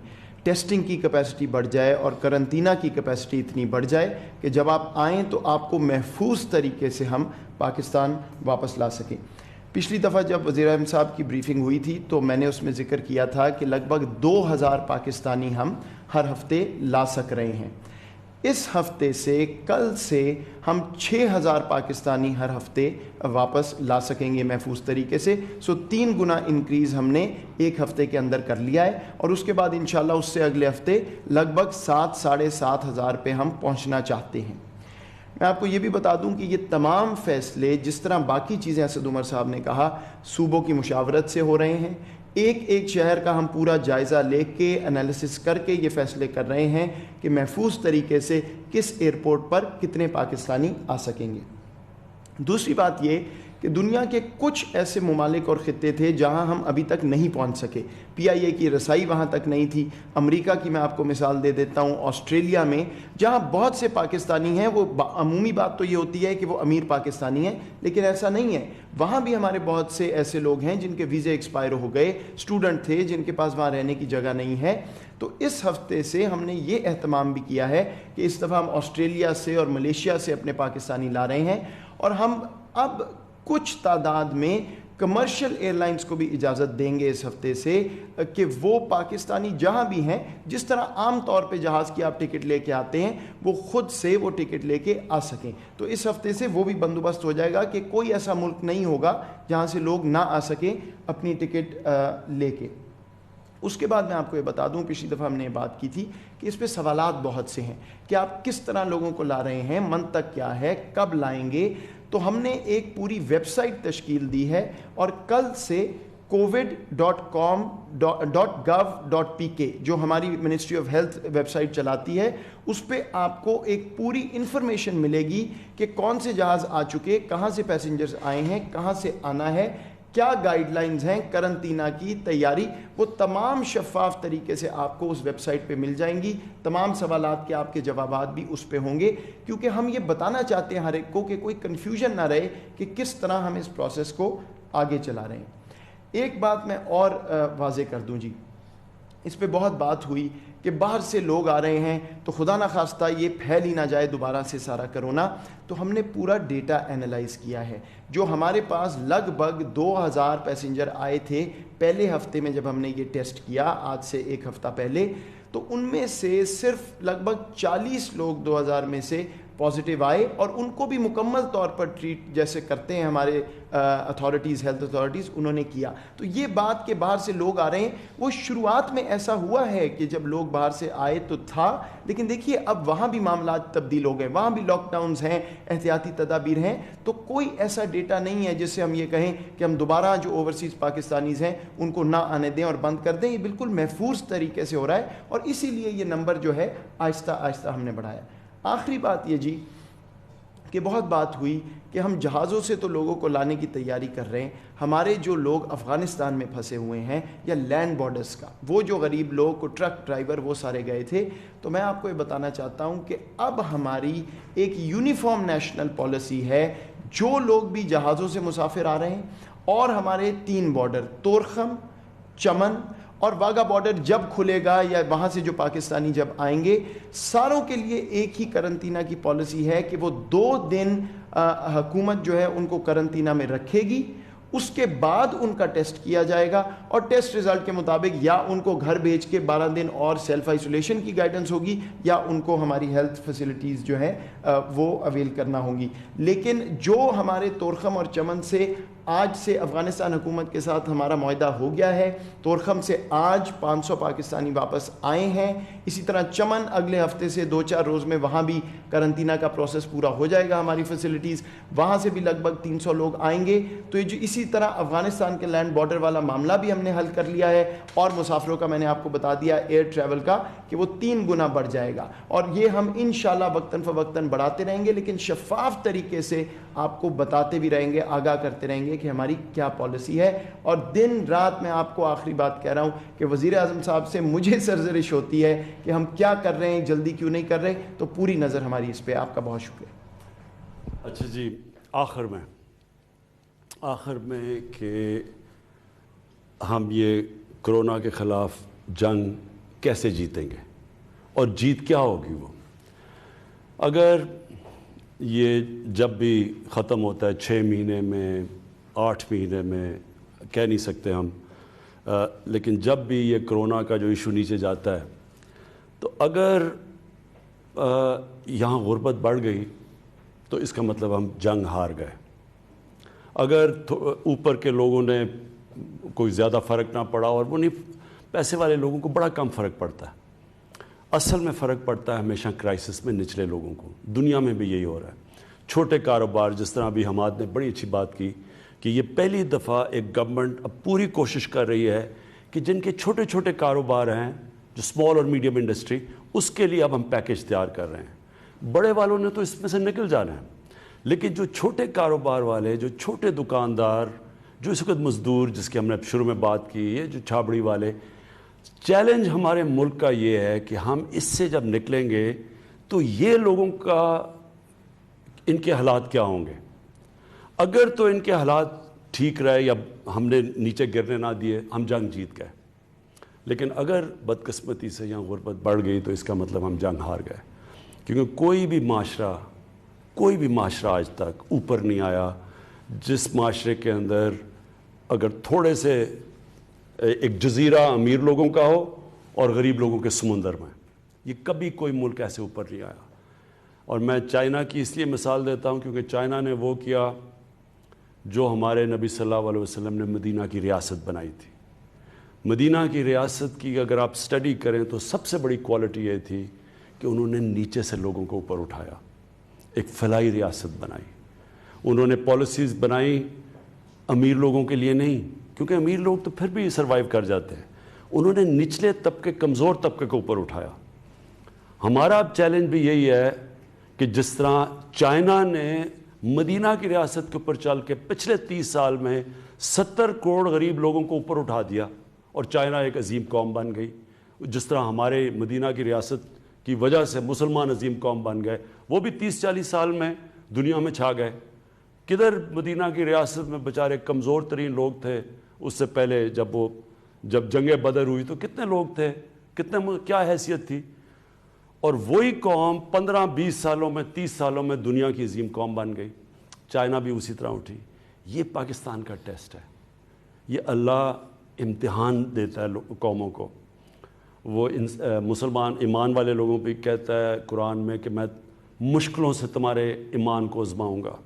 ٹیسٹنگ کی کیپیسٹی بڑھ جائے اور کرنطینہ کی کیپیسٹی اتنی بڑھ جائے کہ جب آپ آئیں تو آپ کو محفوظ طریقے سے ہم پاکستان واپس لا سکیں. پچھلی دفعہ جب وزیر اعظم صاحب کی بریفنگ ہوئی تھی تو میں نے اس میں ذکر کیا تھا کہ لگ بھگ 2000 پاکستانی ہم ہر ہفتے لا سک رہے ہیں. اس ہفتے سے کل سے ہم 6000 پاکستانی ہر ہفتے واپس لا سکیں گے محفوظ طریقے سے. 3 گنا انکریز ہم نے ایک ہفتے کے اندر کر لیا ہے اور اس کے بعد انشاءاللہ اس سے اگلے ہفتے لگ بھگ 7-7,500 پہ ہم پہنچنا چاہتے ہیں. میں آپ کو یہ بھی بتا دوں کہ یہ تمام فیصلے جس طرح باقی چیزیں اسد عمر صاحب نے کہا صوبوں کی مشاورت سے ہو رہے ہیں. ایک شہر کا ہم پورا جائزہ لے کے انالیسس کر کے یہ فیصلے کر رہے ہیں کہ محفوظ طریقے سے کس ایئرپورٹ پر کتنے پاکستانی آ سکیں گے. دوسری بات یہ کہ دنیا کے کچھ ایسے ممالک اور خطے تھے جہاں ہم ابھی تک نہیں پہنچ سکے. PIA کی رسائی وہاں تک نہیں تھی. امریکہ کی میں آپ کو مثال دے دیتا ہوں. آسٹریلیا میں جہاں بہت سے پاکستانی ہیں, وہ عمومی بات تو یہ ہوتی ہے کہ وہ امیر پاکستانی ہیں, لیکن ایسا نہیں ہے. وہاں بھی ہمارے بہت سے ایسے لوگ ہیں جن کے ویزے ایکسپائر ہو گئے, اسٹوڈنٹ تھے جن کے پاس وہاں رہنے کی جگہ نہیں ہے. تو اس ہفتے سے ہم نے یہ اہتمام بھی کیا ہے کہ اس دفعہ ہم آسٹریلیا سے اور ملیشیا سے اپنے پاکستانی لا رہے ہیں, اور ہم اب کچھ تعداد میں کمرشل ایئر لائنز کو بھی اجازت دیں گے اس ہفتے سے کہ وہ پاکستانی جہاں بھی ہیں, جس طرح عام طور پہ جہاز کی آپ ٹکٹ لے کے آتے ہیں, وہ خود سے وہ ٹکٹ لے کے آ سکیں. تو اس ہفتے سے وہ بھی بندوبست ہو جائے گا کہ کوئی ایسا ملک نہیں ہوگا جہاں سے لوگ نہ آ سکیں اپنی ٹکٹ لے کے. اس کے بعد میں آپ کو یہ بتا دوں, پچھلی دفعہ ہم نے یہ بات کی تھی کہ اس پہ سوالات بہت سے ہیں کہ آپ کس طرح لوگوں کو لا رہے ہیں, منت تک کیا ہے, کب لائیں گے. تو ہم نے ایک پوری ویب سائٹ تشکیل دی ہے اور کل سے covid.com.gov.pk جو ہماری ministry of health website چلاتی ہے, اس پہ آپ کو ایک پوری انفارمیشن ملے گی کہ کون سے جہاز آ چکے, کہاں سے پیسنجرز آئے ہیں, کہاں سے آنا ہے, کیا گائیڈ لائنز ہیں, کرنطینہ کی تیاری, وہ تمام شفاف طریقے سے آپ کو اس ویب سائٹ پہ مل جائیں گی. تمام سوالات کے آپ کے جوابات بھی اس پہ ہوں گے, کیونکہ ہم یہ بتانا چاہتے ہیں ہر ایک کو کہ کوئی کنفیوژن نہ رہے کہ کس طرح ہم اس پروسیس کو آگے چلا رہے ہیں. ایک بات میں اور واضح کر دوں جی, اس پہ بہت بات ہوئی کہ باہر سے لوگ آ رہے ہیں تو خدا نخواستہ یہ پھیل ہی نہ جائے دوبارہ سے سارا کرونا. تو ہم نے پورا ڈیٹا اینالائز کیا ہے. جو ہمارے پاس لگ بھگ 2000 پیسنجر آئے تھے پہلے ہفتے میں جب ہم نے یہ ٹیسٹ کیا آج سے ایک ہفتہ پہلے, تو ان میں سے صرف لگ بھگ 40 لوگ 2000 میں سے پازیٹیو آئے, اور ان کو بھی مکمل طور پر ٹریٹ جیسے کرتے ہیں ہمارے اتھارٹیز, ہیلتھ اتھارٹیز, انہوں نے کیا. تو یہ بات کہ باہر سے لوگ آ رہے ہیں, وہ شروعات میں ایسا ہوا ہے کہ جب لوگ باہر سے آئے تو تھا, لیکن دیکھیے اب وہاں بھی معاملات تبدیل ہو گئے, وہاں بھی لاک ڈاؤنز ہیں, احتیاطی تدابیر ہیں. تو کوئی ایسا ڈیٹا نہیں ہے جس سے ہم یہ کہیں کہ ہم دوبارہ جو اوورسیز پاکستانیز ہیں ان کو نہ آنے دیں اور بند کر دیں. یہ بالکل محفوظ طریقے سے ہو رہا ہے, اور اسی لیے یہ نمبر جو ہے آہستہ آہستہ ہم نے بڑھایا. آخری بات یہ جی کہ بہت بات ہوئی کہ ہم جہازوں سے تو لوگوں کو لانے کی تیاری کر رہے ہیں. ہمارے جو لوگ افغانستان میں پھنسے ہوئے ہیں یا لینڈ بارڈرز کا, وہ جو غریب لوگ کو ٹرک ڈرائیور وہ سارے گئے تھے, تو میں آپ کو یہ بتانا چاہتا ہوں کہ اب ہماری ایک یونیفارم نیشنل پالیسی ہے. جو لوگ بھی جہازوں سے مسافر آ رہے ہیں, اور ہمارے 3 بارڈر طورخم, چمن اور واگا بارڈر جب کھلے گا یا وہاں سے جو پاکستانی جب آئیں گے, ساروں کے لیے ایک ہی کرنطینہ کی پالیسی ہے کہ وہ 2 دن حکومت جو ہے ان کو کرنطینہ میں رکھے گی. اس کے بعد ان کا ٹیسٹ کیا جائے گا, اور ٹیسٹ ریزلٹ کے مطابق یا ان کو گھر بھیج کے 12 دن اور سیلف آئسولیشن کی گائیڈنس ہوگی, یا ان کو ہماری ہیلتھ فیسلٹیز جو ہیں وہ اویل کرنا ہوں گی. لیکن جو ہمارے طورخم اور چمن سے آج سے افغانستان حکومت کے ساتھ ہمارا معاہدہ ہو گیا ہے, طورخم سے آج 500 پاکستانی واپس آئے ہیں. اسی طرح چمن اگلے ہفتے سے 2-4 روز میں وہاں بھی کرنطینہ کا پروسیس پورا ہو جائے گا, ہماری فیسلٹیز وہاں سے بھی لگ بھگ 300 لوگ آئیں گے. تو یہ جو اسی طرح افغانستان کے لینڈ بارڈر والا معاملہ بھی ہم نے حل کر لیا ہے, اور مسافروں کا میں نے آپ کو بتا دیا ایئر ٹریول کا کہ وہ 3 گنا بڑھ جائے گا, اور یہ ہم انشاءاللہ وقتاً فوقتاً بڑھاتے رہیں گے, لیکن شفاف طریقے سے آپ کو بتاتے بھی رہیں گے, آگاہ کرتے رہیں گے کہ ہماری کیا پالیسی ہے. اور دن رات میں آپ کو آخری بات کہہ رہا ہوں کہ وزیر اعظم صاحب سے مجھے سرزنش ہوتی ہے کہ ہم کیا کر رہے ہیں, جلدی کیوں نہیں کر رہے, تو پوری نظر ہماری اس پہ. آپ کا بہت شکریہ. اچھا جی, آخر میں کہ ہم یہ کرونا کے خلاف جنگ کیسے جیتیں گے اور جیت کیا ہوگی وہ. اگر یہ جب بھی ختم ہوتا ہے 6 مہینے میں 8 مہینے میں کہہ نہیں سکتے ہم, لیکن جب بھی یہ کرونا کا جو ایشو نیچے جاتا ہے تو اگر یہاں غربت بڑھ گئی تو اس کا مطلب ہم جنگ ہار گئے. اگر اوپر کے لوگوں نے کوئی زیادہ فرق نہ پڑا, اور وہ نہیں, پیسے والے لوگوں کو بڑا کم فرق پڑتا ہے, اصل میں فرق پڑتا ہے ہمیشہ کرائسس میں نچلے لوگوں کو. دنیا میں بھی یہی ہو رہا ہے. چھوٹے کاروبار, جس طرح ابھی حماد نے بڑی اچھی بات کی کہ یہ پہلی دفعہ ایک گورنمنٹ اب پوری کوشش کر رہی ہے کہ جن کے چھوٹے چھوٹے کاروبار ہیں, جو اسمال اور میڈیم انڈسٹری, اس کے لیے اب ہم پیکیج تیار کر رہے ہیں. بڑے والوں نے تو اس میں سے نکل جانا ہے, لیکن جو چھوٹے کاروبار والے, جو چھوٹے دکاندار, جو اس وقت مزدور, جس کی ہم نے شروع میں بات کی, یہ جو چھابڑی والے, چیلنج ہمارے ملک کا یہ ہے کہ ہم اس سے جب نکلیں گے تو یہ لوگوں کا, ان کے حالات کیا ہوں گے. اگر تو ان کے حالات ٹھیک رہے یا ہم نے نیچے گرنے نہ دیے, ہم جنگ جیت گئے. لیکن اگر بدقسمتی سے یہاں غربت بڑھ گئی تو اس کا مطلب ہم جنگ ہار گئے. کیونکہ کوئی بھی معاشرہ آج تک اوپر نہیں آیا جس معاشرے کے اندر اگر تھوڑے سے ایک جزیرہ امیر لوگوں کا ہو اور غریب لوگوں کے سمندر میں. یہ کبھی کوئی ملک ایسے اوپر نہیں آیا. اور میں چائنا کی اس لیے مثال دیتا ہوں کیونکہ چائنا نے وہ کیا جو ہمارے نبی صلی اللہ علیہ وسلم نے مدینہ کی ریاست بنائی تھی. مدینہ کی ریاست کی اگر آپ سٹڈی کریں تو سب سے بڑی کوالٹی یہ تھی کہ انہوں نے نیچے سے لوگوں کو اوپر اٹھایا, ایک فلاحی ریاست بنائی. انہوں نے پالیسیز بنائی امیر لوگوں کے لیے نہیں, کیونکہ امیر لوگ تو پھر بھی سروائیو کر جاتے ہیں. انہوں نے نچلے طبقے, کمزور طبقے کو اوپر اٹھایا. ہمارا اب چیلنج بھی یہی ہے کہ جس طرح چائنا نے مدینہ کی ریاست کے اوپر چل کے پچھلے 30 سال میں 70 کروڑ غریب لوگوں کو اوپر اٹھا دیا اور چائنا ایک عظیم قوم بن گئی, جس طرح ہمارے مدینہ کی ریاست کی وجہ سے مسلمان عظیم قوم بن گئے, وہ بھی 30-40 سال میں دنیا میں چھا گئے. کدھر مدینہ کی ریاست میں بیچارے کمزور ترین لوگ تھے اس سے پہلے, جب جنگ بدر ہوئی تو کتنے لوگ تھے, کیا حیثیت تھی, اور وہی قوم 15-20 سالوں میں 30 سالوں میں دنیا کی عظیم قوم بن گئی. چائنا بھی اسی طرح اٹھی. یہ پاکستان کا ٹیسٹ ہے. یہ اللہ امتحان دیتا ہے قوموں کو. وہ مسلمان ایمان والے لوگوں پہ کہتا ہے قرآن میں کہ میں مشکلوں سے تمہارے ایمان کو آزماؤں گا.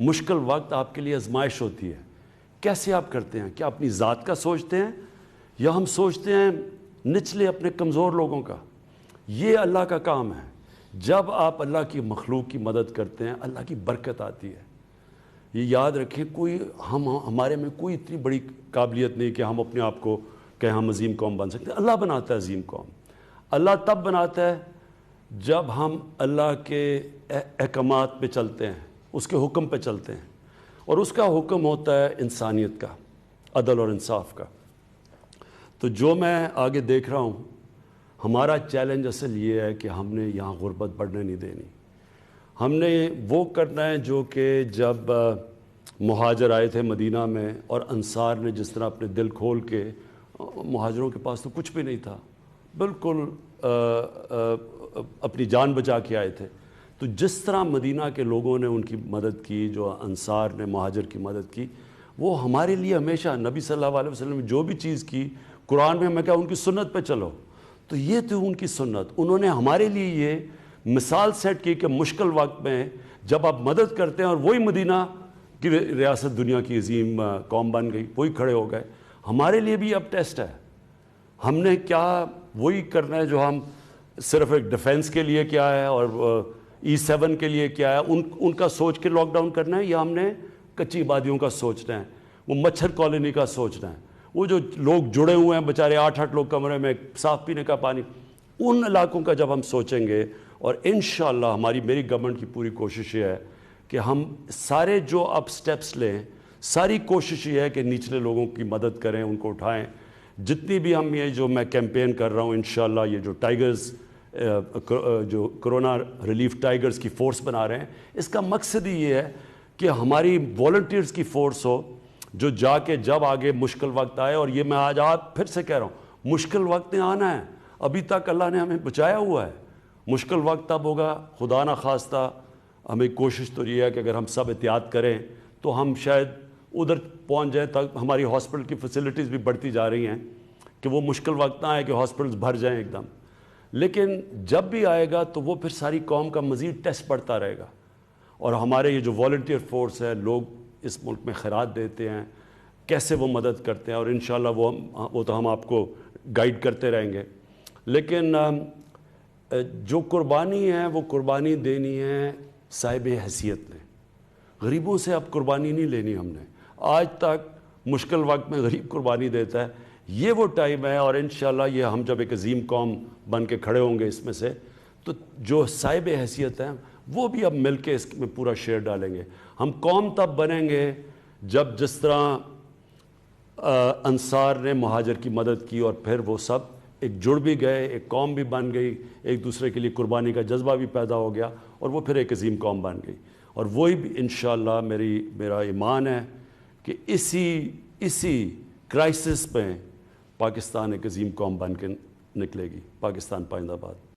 مشکل وقت آپ کے لیے آزمائش ہوتی ہے. کیسے آپ کرتے ہیں؟ کیا اپنی ذات کا سوچتے ہیں یا ہم سوچتے ہیں نچلے اپنے کمزور لوگوں کا؟ یہ اللہ کا کام ہے. جب آپ اللہ کی مخلوق کی مدد کرتے ہیں اللہ کی برکت آتی ہے. یہ یاد رکھیں, ہمارے میں کوئی اتنی بڑی قابلیت نہیں کہ ہم اپنے آپ کو کہ ہم عظیم قوم بن سکتے ہیں. اللہ بناتا ہے عظیم قوم. اللہ تب بناتا ہے جب ہم اللہ کے احکامات پہ چلتے ہیں, اس کے حکم پہ چلتے ہیں, اور اس کا حکم ہوتا ہے انسانیت کا, عدل اور انصاف کا. تو جو میں آگے دیکھ رہا ہوں, ہمارا چیلنج اصل یہ ہے کہ ہم نے یہاں غربت بڑھنے نہیں دینی. ہم نے وہ کرنا ہے جو کہ جب مہاجر آئے تھے مدینہ میں اور انصار نے جس طرح اپنے دل کھول کے, مہاجروں کے پاس تو کچھ بھی نہیں تھا, بالکل اپنی جان بچا کے آئے تھے. تو جس طرح مدینہ کے لوگوں نے ان کی مدد کی, جو انصار نے مہاجر کی مدد کی, وہ ہمارے لیے ہمیشہ نبی صلی اللہ علیہ وسلم نے جو بھی چیز کی, قرآن میں ہمیں کہا ان کی سنت پہ چلو, تو یہ تھی ان کی سنت. انہوں نے ہمارے لیے یہ مثال سیٹ کی کہ مشکل وقت میں جب آپ مدد کرتے ہیں, اور وہی مدینہ کی ریاست دنیا کی عظیم قوم بن گئی, وہی کھڑے ہو گئے. ہمارے لیے بھی اب ٹیسٹ ہے. ہم نے کیا وہی کرنا ہے جو ہم صرف ایک ڈیفنس کے لیے کیا ہے اور E7 کے لیے کیا ہے, ان کا سوچ کے لاک ڈاؤن کرنا ہے, یا ہم نے کچی آبادیوں کا سوچنا ہے, وہ مچھر کالونی کا سوچنا ہے, وہ جو لوگ جڑے ہوئے ہیں بیچارے 8-8 لوگ کمرے میں, صاف پینے کا پانی, ان علاقوں کا جب ہم سوچیں گے. اور انشاءاللہ میری گورنمنٹ کی پوری کوشش یہ ہے کہ ہم سارے جو اب سٹیپس لیں, ساری کوشش یہ ہے کہ نچلے لوگوں کی مدد کریں, ان کو اٹھائیں. جتنی بھی ہم یہ جو میں کیمپین کر رہا ہوں, انشاءاللہ یہ جو ٹائیگرز, جو کرونا ریلیف ٹائیگرز کی فورس بنا رہے ہیں, اس کا مقصد ہی یہ ہے کہ ہماری والنٹیئرز کی فورس ہو جو جا کے جب آگے مشکل وقت آئے, اور یہ میں آج پھر سے کہہ رہا ہوں, مشکل وقت نے آنا ہے. ابھی تک اللہ نے ہمیں بچایا ہوا ہے. مشکل وقت تب ہوگا خدا نہ خواستہ, ہمیں کوشش تو یہ ہے کہ اگر ہم سب احتیاط کریں تو ہم شاید ادھر پہنچ جائیں تک. ہماری ہاسپٹل کی فیسلٹیز بھی بڑھتی جا رہی ہیں کہ وہ مشکل وقت نہ آئے کہ ہاسپٹلز بھر جائیں ایک دم, لیکن جب بھی آئے گا تو وہ پھر ساری قوم کا مزید ٹیسٹ بڑھتا رہے گا. اور ہمارے یہ جو والنٹیئر فورس ہے, لوگ اس ملک میں خیرات دیتے ہیں, کیسے وہ مدد کرتے ہیں, اور انشاءاللہ وہ تو ہم آپ کو گائیڈ کرتے رہیں گے. لیکن جو قربانی ہے وہ قربانی دینی ہے صاحب حیثیت نے. غریبوں سے اب قربانی نہیں لینی ہم نے. آج تک مشکل وقت میں غریب قربانی دیتا ہے, یہ وہ ٹائم ہے. اور انشاءاللہ یہ ہم جب ایک عظیم قوم بن کے کھڑے ہوں گے اس میں سے, تو جو صاحب حیثیت ہیں وہ بھی اب مل کے اس میں پورا شیئر ڈالیں گے. ہم قوم تب بنیں گے جب جس طرح انصار نے مہاجر کی مدد کی اور پھر وہ سب ایک جڑ بھی گئے, ایک قوم بھی بن گئی, ایک دوسرے کے لیے قربانی کا جذبہ بھی پیدا ہو گیا, اور وہ پھر ایک عظیم قوم بن گئی. اور وہی بھی انشاءاللہ میرا ایمان ہے کہ اسی کرائسس میں پاکستان ایک عظیم قوم بن کے نکلے گی. پاکستان پائندہ باد.